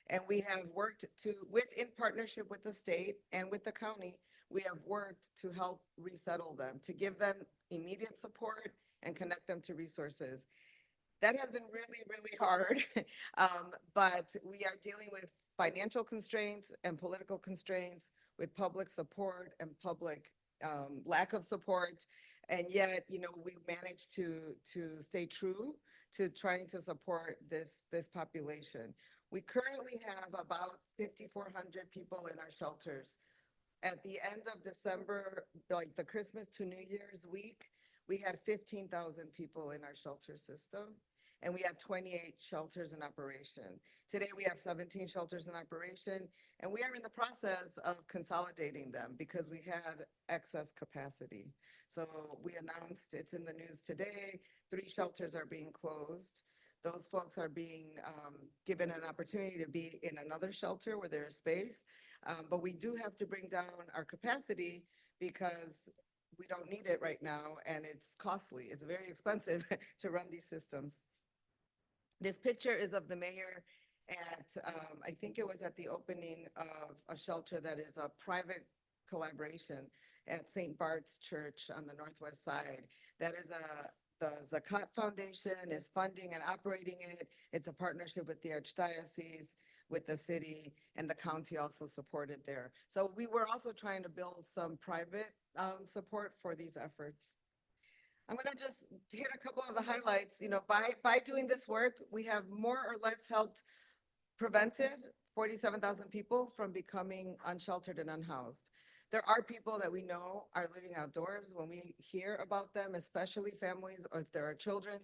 And we have worked in partnership with the state and with the county, we have worked to help resettle them, to give them immediate support and connect them to resources. That has been really, really hard, but we are dealing with financial constraints and political constraints, with public support and public lack of support. And yet, you know, we managed to stay true to trying to support this population. We currently have about 5,400 people in our shelters. At the end of December, like the Christmas to New Year's week, we had 15,000 people in our shelter system, and we had 28 shelters in operation. Today, we have 17 shelters in operation, and we are in the process of consolidating them because we had excess capacity. So we announced, it's in the news today, 3 shelters are being closed. Those folks are being given an opportunity to be in another shelter where there is space. But we do have to bring down our capacity because we don't need it right now, and it's costly. It's very expensive to run these systems. This picture is of the mayor at, I think it was at the opening of a shelter that is a private collaboration at St. Bart's Church on the northwest side. That is Zakat Foundation is funding and operating it. It's a partnership with the Archdiocese, with the city, and the county also supported there. So we were also trying to build some private support for these efforts. I'm going to just hit a couple of the highlights. You know, by doing this work, we have more or less helped prevented 47,000 people from becoming unsheltered and unhoused. There are people that we know are living outdoors. When we hear about them, especially families, or if there are children,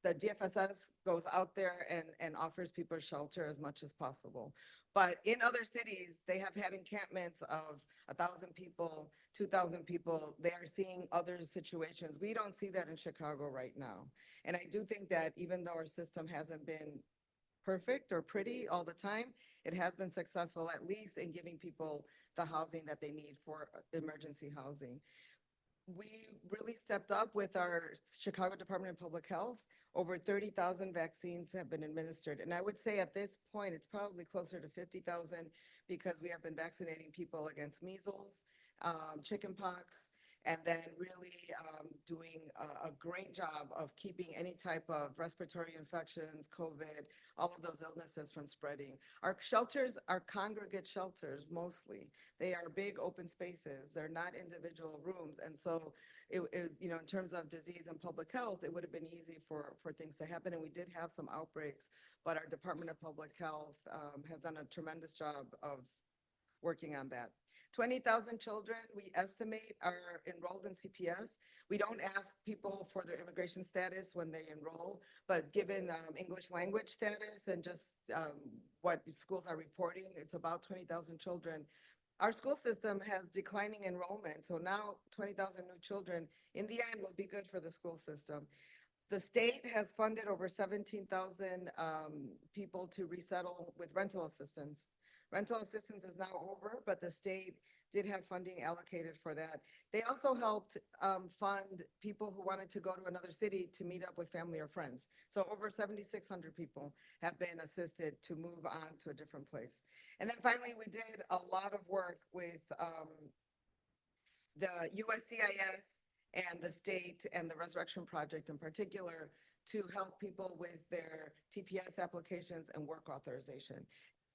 the DFSS goes out there and offers people shelter as much as possible. But in other cities, they have had encampments of 1,000 people, 2,000 people. They are seeing other situations. We don't see that in Chicago right now. And I do think that even though our system hasn't been perfect or pretty all the time, it has been successful, at least in giving people the housing that they need for emergency housing. We really stepped up with our Chicago Department of Public Health. Over 30,000 vaccines have been administered. And I would say at this point, it's probably closer to 50,000 because we have been vaccinating people against measles, chickenpox, and then really doing a great job of keeping any type of respiratory infections, COVID, all of those illnesses from spreading. Our shelters are congregate shelters mostly. They are big open spaces. They're not individual rooms. And so, you know, in terms of disease and public health, it would have been easy for things to happen. And we did have some outbreaks, but our Department of Public Health has done a tremendous job of working on that. 20,000 children, we estimate, are enrolled in CPS. We don't ask people for their immigration status when they enroll, but given English language status and just what schools are reporting, it's about 20,000 children. Our school system has declining enrollment, so now 20,000 new children in the end will be good for the school system. The state has funded over 17,000 people to resettle with rental assistance. Rental assistance is now over, but the state did have funding allocated for that. They also helped fund people who wanted to go to another city to meet up with family or friends. So over 7,600 people have been assisted to move on to a different place. And then finally, we did a lot of work with the USCIS and the state and the Resurrection Project in particular to help people with their TPS applications and work authorization.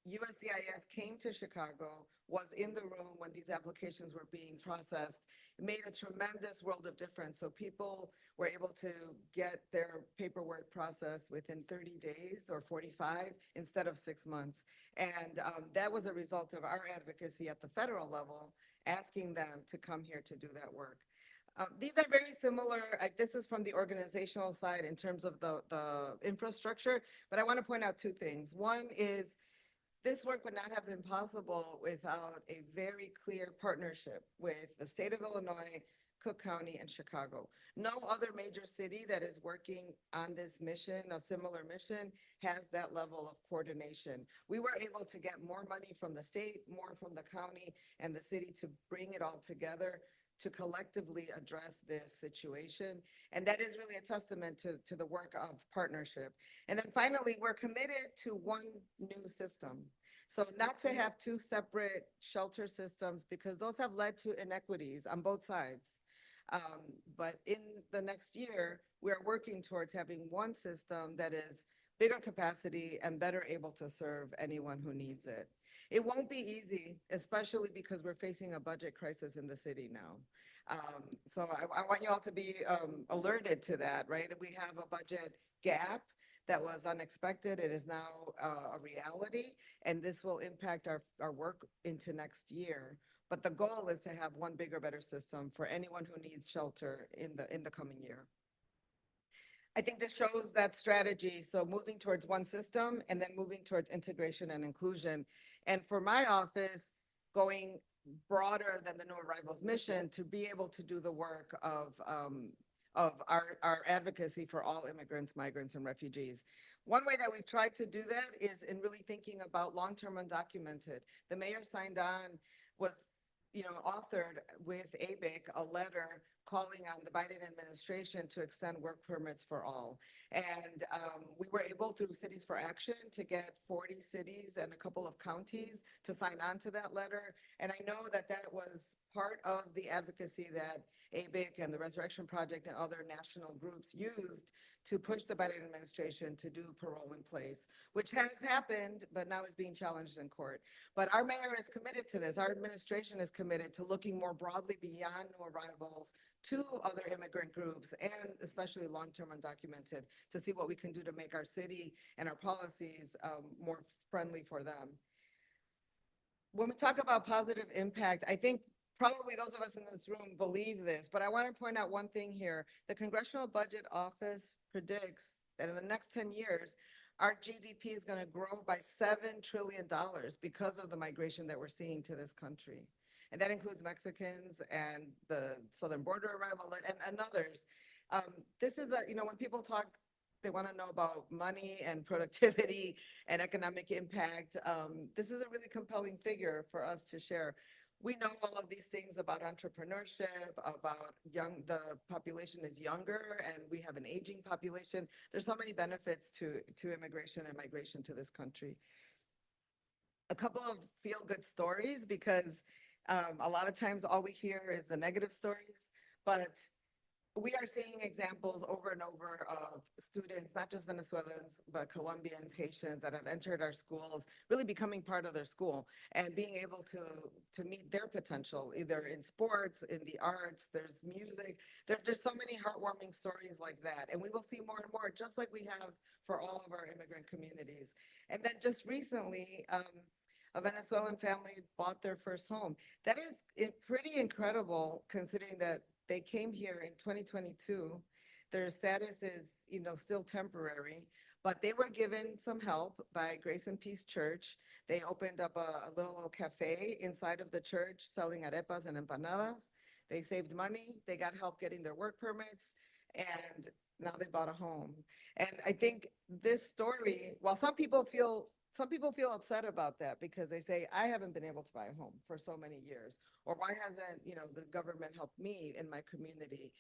USCIS came to Chicago, was in the room when these applications were being processed. It made a tremendous world of difference. So people were able to get their paperwork processed within 30 days or 45 instead of 6 months. And that was a result of our advocacy at the federal level, asking them to come here to do that work. These are very similar. This is from the organizational side in terms of the infrastructure, but I want to point out two things. One is, this work would not have been possible without a very clear partnership with the state of Illinois, Cook County, and Chicago. No other major city that is working on this mission, a similar mission, has that level of coordination. We were able to get more money from the state, more from the county and the city to bring it all together to collectively address this situation. And that is really a testament to the work of partnership. And then finally, we're committed to one new system. So not to have two separate shelter systems, because those have led to inequities on both sides. But in the next year, we're working towards having one system that is bigger capacity and better able to serve anyone who needs it. It won't be easy, especially because we're facing a budget crisis in the city now. So I want you all to be alerted to that, right? We have a budget gap that was unexpected. It is now a reality, and this will impact our work into next year. But the goal is to have one bigger, better system for anyone who needs shelter in the coming year. I think this shows that strategy. So moving towards one system and then moving towards integration and inclusion. And for my office, going broader than the new arrivals mission to be able to do the work of our advocacy for all immigrants, migrants, and refugees. One way that we've tried to do that is in really thinking about long-term undocumented. The mayor signed on, was authored with ABIC a letter calling on the Biden administration to extend work permits for all. And we were able, through Cities for Action, to get 40 cities and a couple of counties to sign on to that letter. And I know that that was part of the advocacy that ABIC and the Resurrection Project and other national groups used to push the Biden administration to do parole in place, which has happened, but now is being challenged in court. But our mayor is committed to this. Our administration is committed to looking more broadly beyond new arrivals to other immigrant groups, and especially long-term undocumented, to see what we can do to make our city and our policies more friendly for them. When we talk about positive impact, I think probably those of us in this room believe this, but I want to point out one thing here. The Congressional Budget Office predicts that in the next 10 years, our GDP is going to grow by $7 trillion because of the migration that we're seeing to this country. And that includes Mexicans and the southern border arrival and others. This is when people talk, they want to know about money and productivity and economic impact. This is a really compelling figure for us to share. We know all of these things about entrepreneurship, about the population is younger, and we have an aging population. There's so many benefits to immigration and migration to this country. A couple of feel-good stories, because a lot of times all we hear is the negative stories, but we are seeing examples over and over of students, not just Venezuelans, but Colombians, Haitians that have entered our schools, really becoming part of their school and being able to meet their potential, either in sports, in the arts, there's music. There's so many heartwarming stories like that. And we will see more and more, just like we have for all of our immigrant communities. And then just recently, a Venezuelan family bought their first home. That is pretty incredible, considering that they came here in 2022. Their status is, still temporary, but they were given some help by Grace and Peace Church. They opened up a little cafe inside of the church selling arepas and empanadas. They saved money. They got help getting their work permits, and now they bought a home. And I think this story, while some people feel upset about that because they say, I haven't been able to buy a home for so many years, or why hasn't, the government helped me in my community?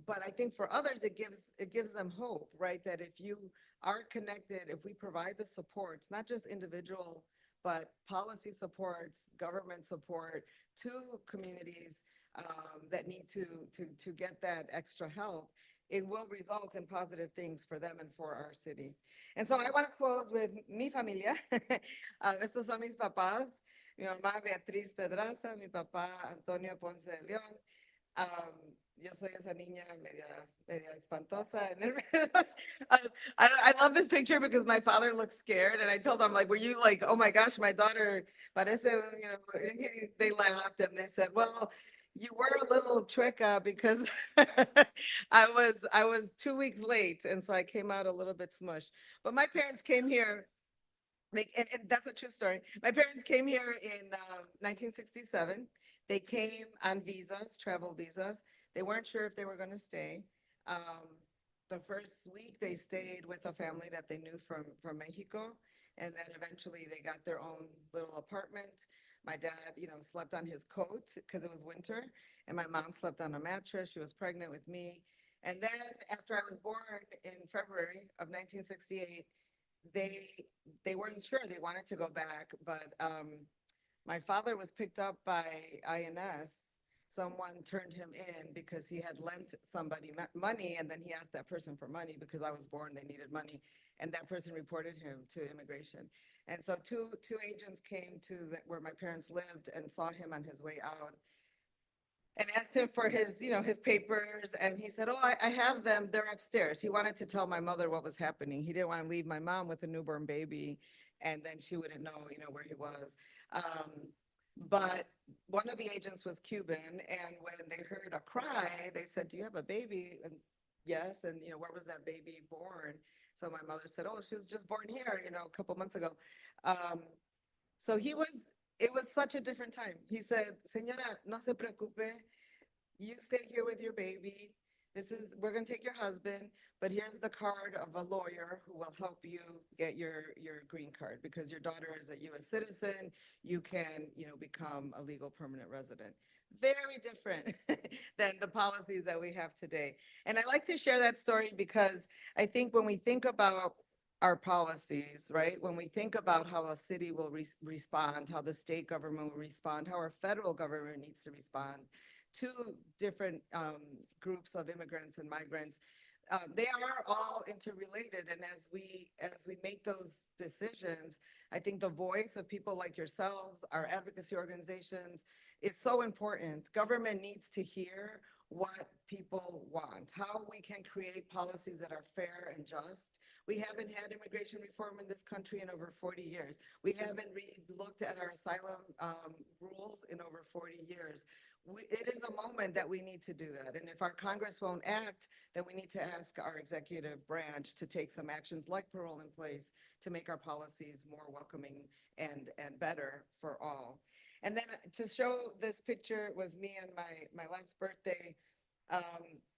But I think for others, it gives them hope, right? That if you are connected, if we provide the supports, not just individual, but policy supports, government support to communities that need to get that extra help, it will result in positive things for them and for our city. And so I want to close with mi familia. Estos son mis papás. Mi mamá Beatriz Pedraza, mi papá Antonio Ponce de León. Yo soy esa niña media espantosa. I love this picture because my father looks scared, and I told them, were you like, oh my gosh, my daughter parece, they laughed and they said, well, you were a little tricky because I was 2 weeks late, and so I came out a little bit smushed. But my parents came here, and that's a true story. My parents came here in 1967. They came on visas, travel visas. They weren't sure if they were going to stay. The first week they stayed with a family that they knew from Mexico, and then eventually they got their own little apartment. My dad, slept on his coat because it was winter, and my mom slept on a mattress. She was pregnant with me. And then after I was born in February of 1968, they weren't sure. They wanted to go back, but my father was picked up by INS. Someone turned him in because he had lent somebody money, and then he asked that person for money because I was born, they needed money, and that person reported him to immigration. And so two agents came to where my parents lived and saw him on his way out and asked him for his papers. And he said, oh, I have them. They're upstairs. He wanted to tell my mother what was happening. He didn't want to leave my mom with a newborn baby, and then she wouldn't know, where he was. But one of the agents was Cuban, and when they heard a cry, they said, do you have a baby? And yes. And, where was that baby born? So my mother said, oh, she was just born here, a couple months ago. So it was such a different time. He said, señora, no se preocupe. You stay here with your baby. We're going to take your husband, but here's the card of a lawyer who will help you get your green card, because your daughter is a U.S. citizen. You can, become a legal permanent resident. Very different than the policies that we have today. And I like to share that story because I think when we think about our policies, right? When we think about how a city will respond, how the state government will respond, how our federal government needs to respond to different groups of immigrants and migrants, they are all interrelated. And as we make those decisions, I think the voice of people like yourselves, our advocacy organizations, is so important. Government needs to hear what people want, how we can create policies that are fair and just. We haven't had immigration reform in this country in over 40 years. We haven't looked at our asylum rules in over 40 years. It is a moment that we need to do that. And if our Congress won't act, then we need to ask our executive branch to take some actions like parole in place to make our policies more welcoming and better for all. And then to show this picture was me on my last birthday.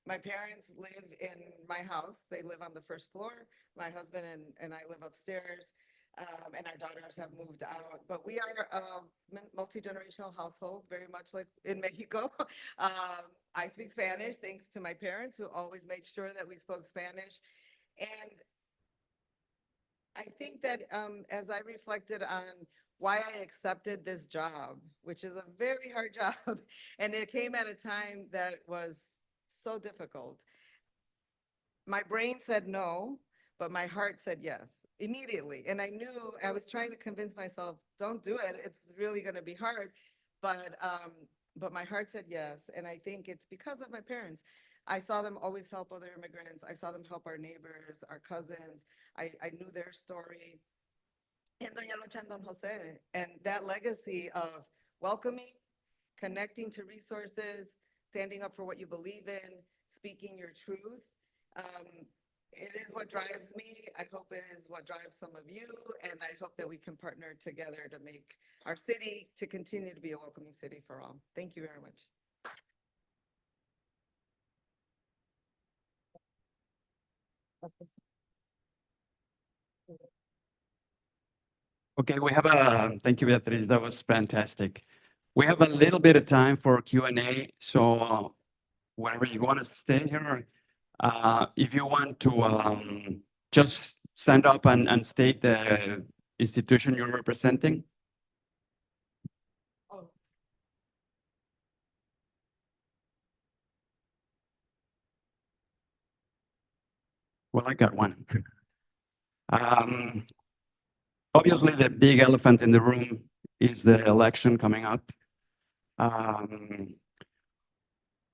My parents live in my house. They live on the first floor. My husband and I live upstairs, and our daughters have moved out. But we are a multi-generational household, very much like in Mexico. I speak Spanish thanks to my parents, who always made sure that we spoke Spanish. And I think that as I reflected on why I accepted this job, which is a very hard job, and it came at a time that was so difficult. My brain said no, but my heart said yes immediately. And I knew, I was trying to convince myself, don't do it. It's really going to be hard. But my heart said yes. And I think it's because of my parents. I saw them always help other immigrants. I saw them help our neighbors, our cousins. I knew their story. And Doña Lucha and Don Jose. And that legacy of welcoming, connecting to resources, standing up for what you believe in, speaking your truth. It is what drives me. I hope it is what drives some of you. And I hope that we can partner together to make our city to continue to be a welcoming city for all. Thank you very much. Okay, we have thank you, Beatriz. That was fantastic. We have a little bit of time for Q&A. So whenever you want to stay here, if you want to just stand up and state the institution you're representing. Oh. Well, I got one. Obviously, the big elephant in the room is the election coming up.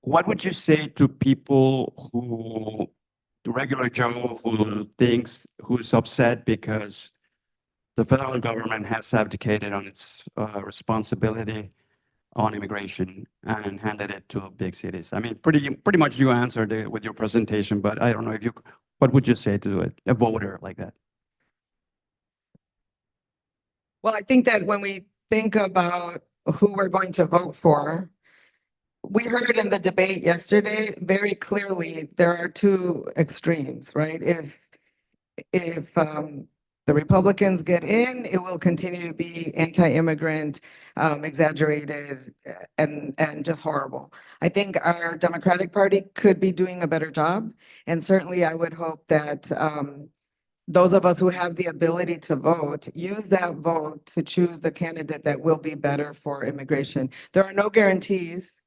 What would you say to people the regular Joe who's upset because the federal government has abdicated on its responsibility on immigration and handed it to big cities? I mean, pretty much you answered it with your presentation, but I don't know what would you say to a voter like that? Well, I think that when we think about who we're going to vote for, we heard in the debate yesterday very clearly there are two extremes, right? If the Republicans get in, it will continue to be anti-immigrant, exaggerated, and just horrible. I think our Democratic Party could be doing a better job, and certainly I would hope that those of us who have the ability to vote, use that vote to choose the candidate that will be better for immigration. There are no guarantees,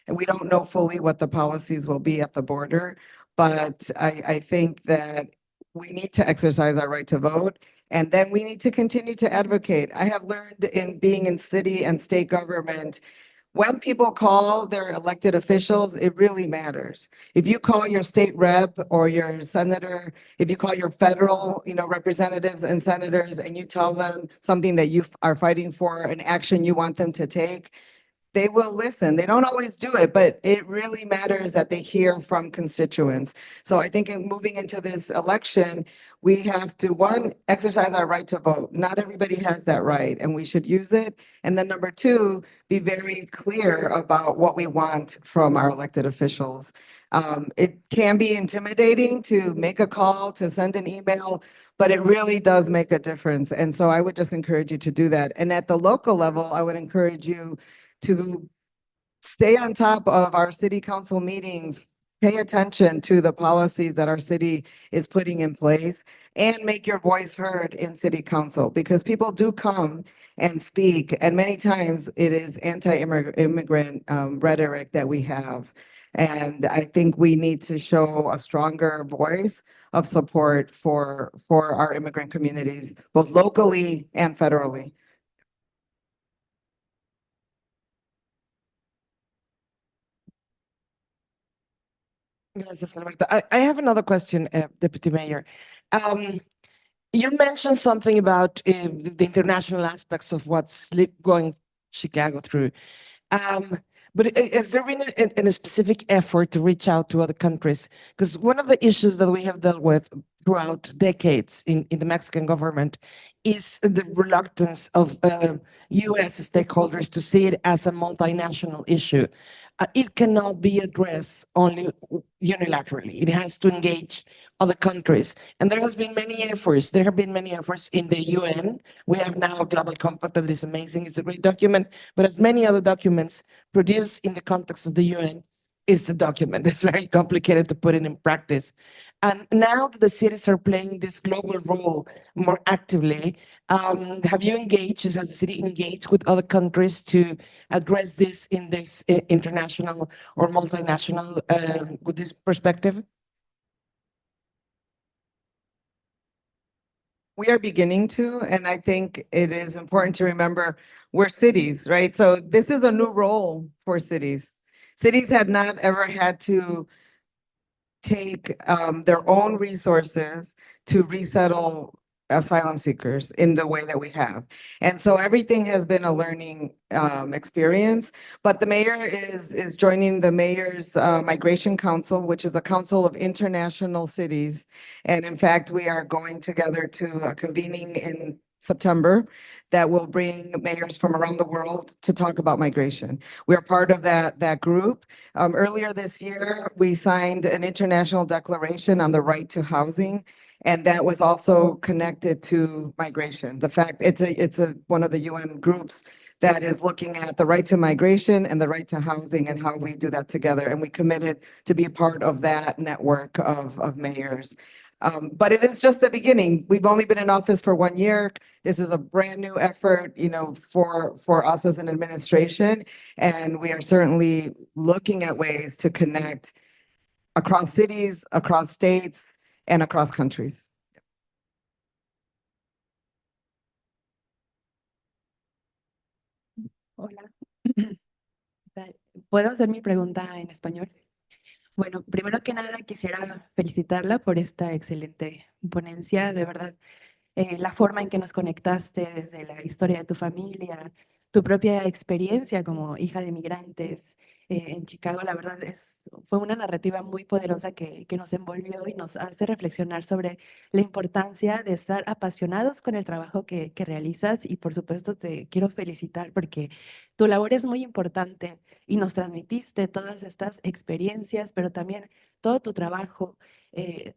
and we don't know fully what the policies will be at the border, but I think that we need to exercise our right to vote, and then we need to continue to advocate. I have learned in being in city and state government, when people call their elected officials, it really matters. If you call your state rep or your senator, if you call your federal, representatives and senators, and you tell them something that you are fighting for, an action you want them to take, they will listen. They don't always do it, but it really matters that they hear from constituents. So I think in moving into this election, we have to, one, exercise our right to vote. Not everybody has that right, and we should use it. And then number two, be very clear about what we want from our elected officials. It can be intimidating to make a call, to send an email, but it really does make a difference. And so I would just encourage you to do that. And at the local level, I would encourage you to stay on top of our city council meetings, pay attention to the policies that our city is putting in place and make your voice heard in city council, because people do come and speak, and many times it is anti-immigrant rhetoric that we have. And I think we need to show a stronger voice of support for our immigrant communities, both locally and federally. Gracias, Alberto. I have another question, Deputy Mayor. You mentioned something about the international aspects of what's going Chicago through. But has there been a specific effort to reach out to other countries? Because one of the issues that we have dealt with throughout decades in the Mexican government is the reluctance of US stakeholders to see it as a multinational issue. It cannot be addressed only unilaterally. It has to engage other countries. And there has been many efforts. There have been many efforts in the UN. We have now a global compact that is amazing. It's a great document, but as many other documents produced in the context of the UN, is the document. It's very complicated to put it in practice. And now that the cities are playing this global role more actively, have you engaged, has the city engaged with other countries to address this in this international or multinational, with this perspective? We are beginning to, and I think it is important to remember we're cities, right? So this is a new role for cities. Cities had not ever had to take their own resources to resettle asylum seekers in the way that we have. And so everything has been a learning experience, but the mayor is joining the mayor's migration council, which is the council of international cities. And in fact, we are going together to a convening in September that will bring mayors from around the world to talk about migration. We are part of that group. Earlier this year, we signed an international declaration on the right to housing, and that was also connected to migration. The fact it's one of the UN groups that is looking at the right to migration and the right to housing and how we do that together. And we committed to be a part of that network of mayors. But it is just the beginning. We've only been in office for 1 year. This is a brand new effort, for us as an administration. And we are certainly looking at ways to connect across cities, across states, and across countries. Hola. ¿Puedo hacer mi pregunta en español? Bueno, primero que nada quisiera felicitarla por esta excelente ponencia, de verdad. La forma en que nos conectaste desde la historia de tu familia, tu propia experiencia como hija de migrantes en Chicago, la verdad fue una narrativa muy poderosa que nos envolvió y nos hace reflexionar sobre la importancia de estar apasionados con el trabajo que realizas, y por supuesto te quiero felicitar porque tu labor es muy importante y nos transmitiste todas estas experiencias, pero también todo tu trabajo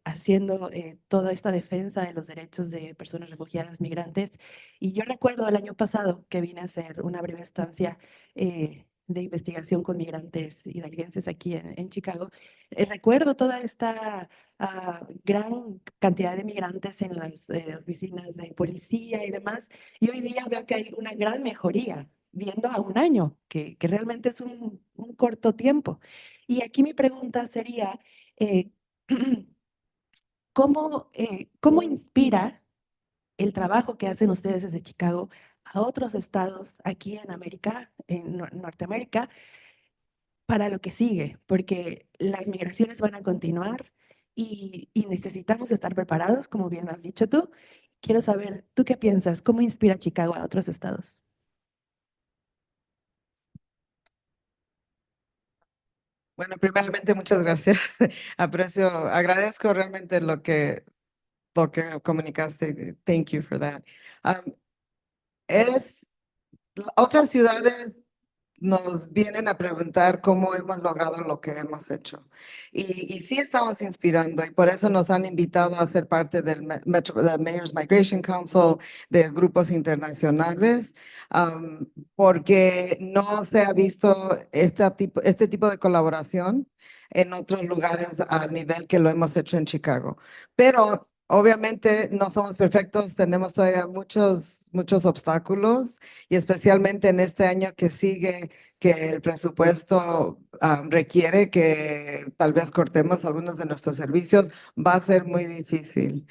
haciendo toda esta defensa de los derechos de personas refugiadas migrantes. Y yo recuerdo el año pasado que vine a hacer una breve estancia de investigación con migrantes hidalguenses aquí en Chicago. Recuerdo toda esta gran cantidad de migrantes en las oficinas de policía y demás, y hoy día veo que hay una gran mejoría, viendo a un año, que realmente es un corto tiempo. Y aquí mi pregunta sería, ¿cómo inspira el trabajo que hacen ustedes desde Chicago a otros estados aquí en América, en Norteamérica, para lo que sigue? Porque las migraciones van a continuar y necesitamos estar preparados, como bien lo has dicho tú. Quiero saber, ¿tú qué piensas? ¿Cómo inspira Chicago a otros estados? Bueno, primeramente, muchas gracias. Agradezco realmente lo que comunicaste. Thank you for that. Otras ciudades nos vienen a preguntar cómo hemos logrado lo que hemos hecho. Y sí estamos inspirando y por eso nos han invitado a ser parte del Mayor's Migration Council, de grupos internacionales, porque no se ha visto este tipo de colaboración en otros lugares al nivel que lo hemos hecho en Chicago. Pero obviamente no somos perfectos, tenemos todavía muchos obstáculos y especialmente en este año que sigue, que el presupuesto requiere que tal vez cortemos algunos de nuestros servicios, va a ser muy difícil.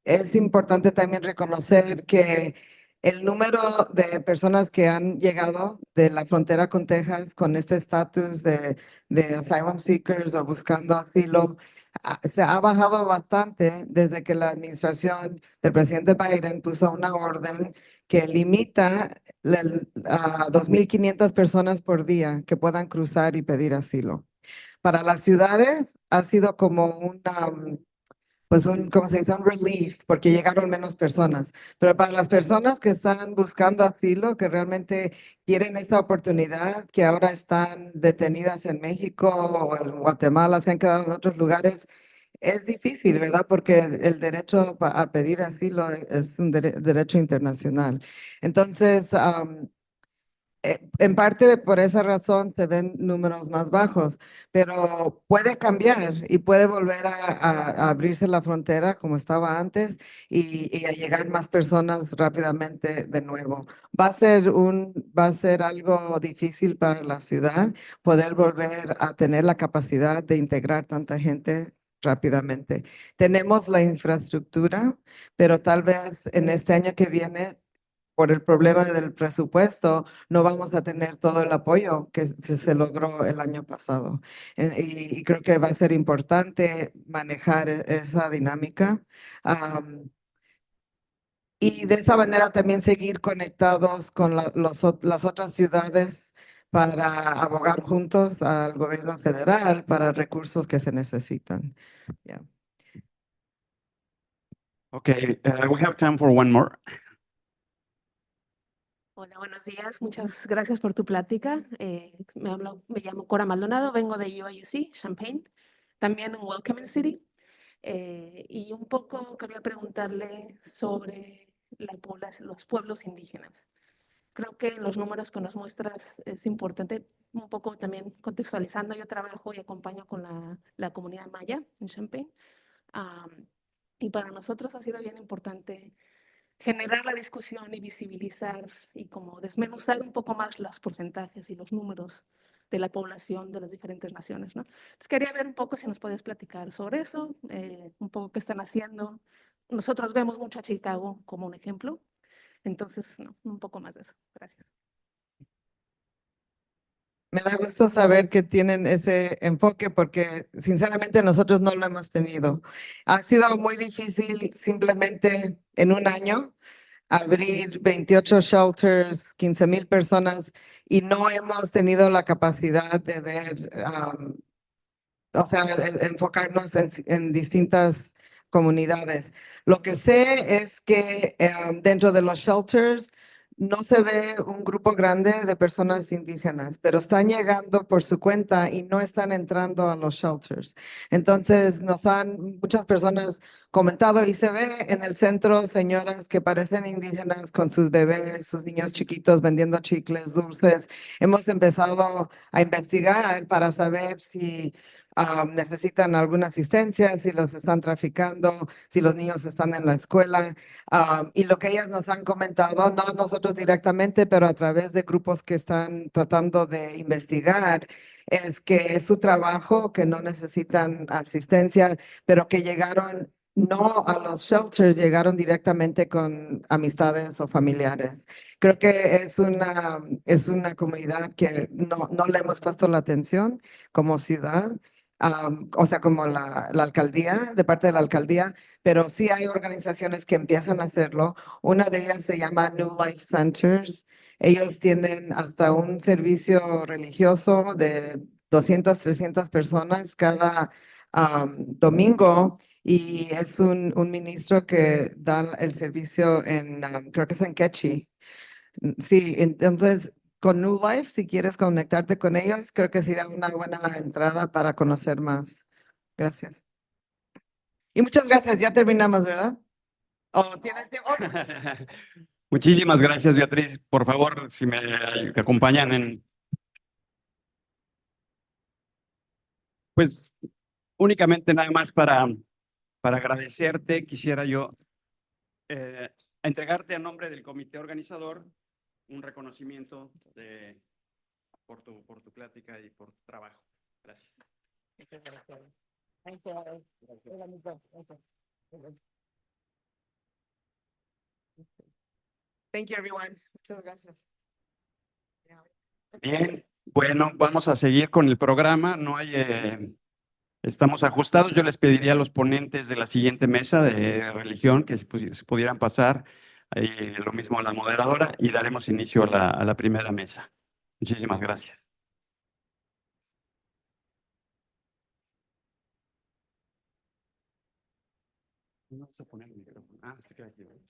Es importante también reconocer que el número de personas que han llegado de la frontera con Texas con este estatus de asylum seekers o buscando asilo se ha bajado bastante desde que la administración del presidente Biden puso una orden que limita a 2.500 personas por día que puedan cruzar y pedir asilo. Para las ciudades ha sido como ¿cómo se dice? Un relief, porque llegaron menos personas. Pero para las personas que están buscando asilo, que realmente quieren esta oportunidad, que ahora están detenidas en México o en Guatemala, se han quedado en otros lugares, es difícil, ¿verdad? Porque el derecho a pedir asilo es un derecho internacional. Entonces, en parte por esa razón se ven números más bajos, pero puede cambiar y puede volver a abrirse la frontera como estaba antes y a llegar más personas rápidamente de nuevo. Va a ser algo difícil para la ciudad poder volver a tener la capacidad de integrar tanta gente rápidamente. Tenemos la infraestructura, pero tal vez en este año que viene por el problema del presupuesto, no vamos a tener todo el apoyo que se logró el año pasado. Y creo que va a ser importante manejar esa dinámica. Y de esa manera también seguir conectados con las otras ciudades para abogar juntos al gobierno federal para recursos que se necesitan. Yeah. Okay, we have time for one more. Hola, buenos días. Muchas gracias por tu plática. Me llamo Cora Maldonado, vengo de UIUC, Champaign, también en Welcoming City. Y un poco quería preguntarle sobre los pueblos indígenas. Creo que los números que nos muestras es importante, un poco también contextualizando. Yo trabajo y acompaño con la comunidad maya en Champaign. Y para nosotros ha sido bien importante generar la discusión y visibilizar y como desmenuzar un poco más los porcentajes y los números de la población de las diferentes naciones, ¿no? Entonces quería ver un poco si nos puedes platicar sobre eso, un poco qué están haciendo. Nosotros vemos mucho a Chicago como un ejemplo, entonces no, un poco más de eso. Gracias. Me da gusto saber que tienen ese enfoque porque sinceramente nosotros no lo hemos tenido. Ha sido muy difícil simplemente en un año abrir 28 shelters, 15,000 personas y no hemos tenido la capacidad de ver, o sea, enfocarnos en distintas comunidades. Lo que sé es que dentro de los shelters no se ve un grupo grande de personas indígenas, pero están llegando por su cuenta y no están entrando a los shelters. Entonces nos han muchas personas comentado y se ve en el centro señoras que parecen indígenas con sus bebés, sus niños chiquitos vendiendo chicles, dulces. Hemos empezado a investigar para saber si necesitan alguna asistencia, si los están traficando, si los niños están en la escuela. Y lo que ellas nos han comentado, no nosotros directamente, pero a través de grupos que están tratando de investigar, es que es su trabajo, que no necesitan asistencia, pero que llegaron no a los shelters, llegaron directamente con amistades o familiares. Creo que es una comunidad que no le hemos puesto la atención como ciudad. O sea, como la alcaldía, de parte de la alcaldía, pero sí hay organizaciones que empiezan a hacerlo. Una de ellas se llama New Life Centers. Ellos tienen hasta un servicio religioso de 200, 300 personas cada domingo y es un ministro que da el servicio creo que es en Quechí. Sí, entonces con New Life, si quieres conectarte con ellos, creo que sería una buena entrada para conocer más. Gracias. Y muchas gracias, ya terminamos, ¿verdad? ¿O tienes tiempo? Muchísimas gracias, Beatriz. Por favor, si me acompañan en... Pues únicamente nada más para agradecerte, quisiera yo entregarte a nombre del comité organizador un reconocimiento por tu plática y por tu trabajo. Gracias. Thank you, everyone. Muchas gracias. Bien, bueno, vamos a seguir con el programa. No hay, estamos ajustados. Yo les pediría a los ponentes de la siguiente mesa de religión que se pudieran pasar, lo mismo a la moderadora, y daremos inicio a la primera mesa. Muchísimas gracias. Vamos a poner el micrófono. Ah, se queda aquí, ¿verdad?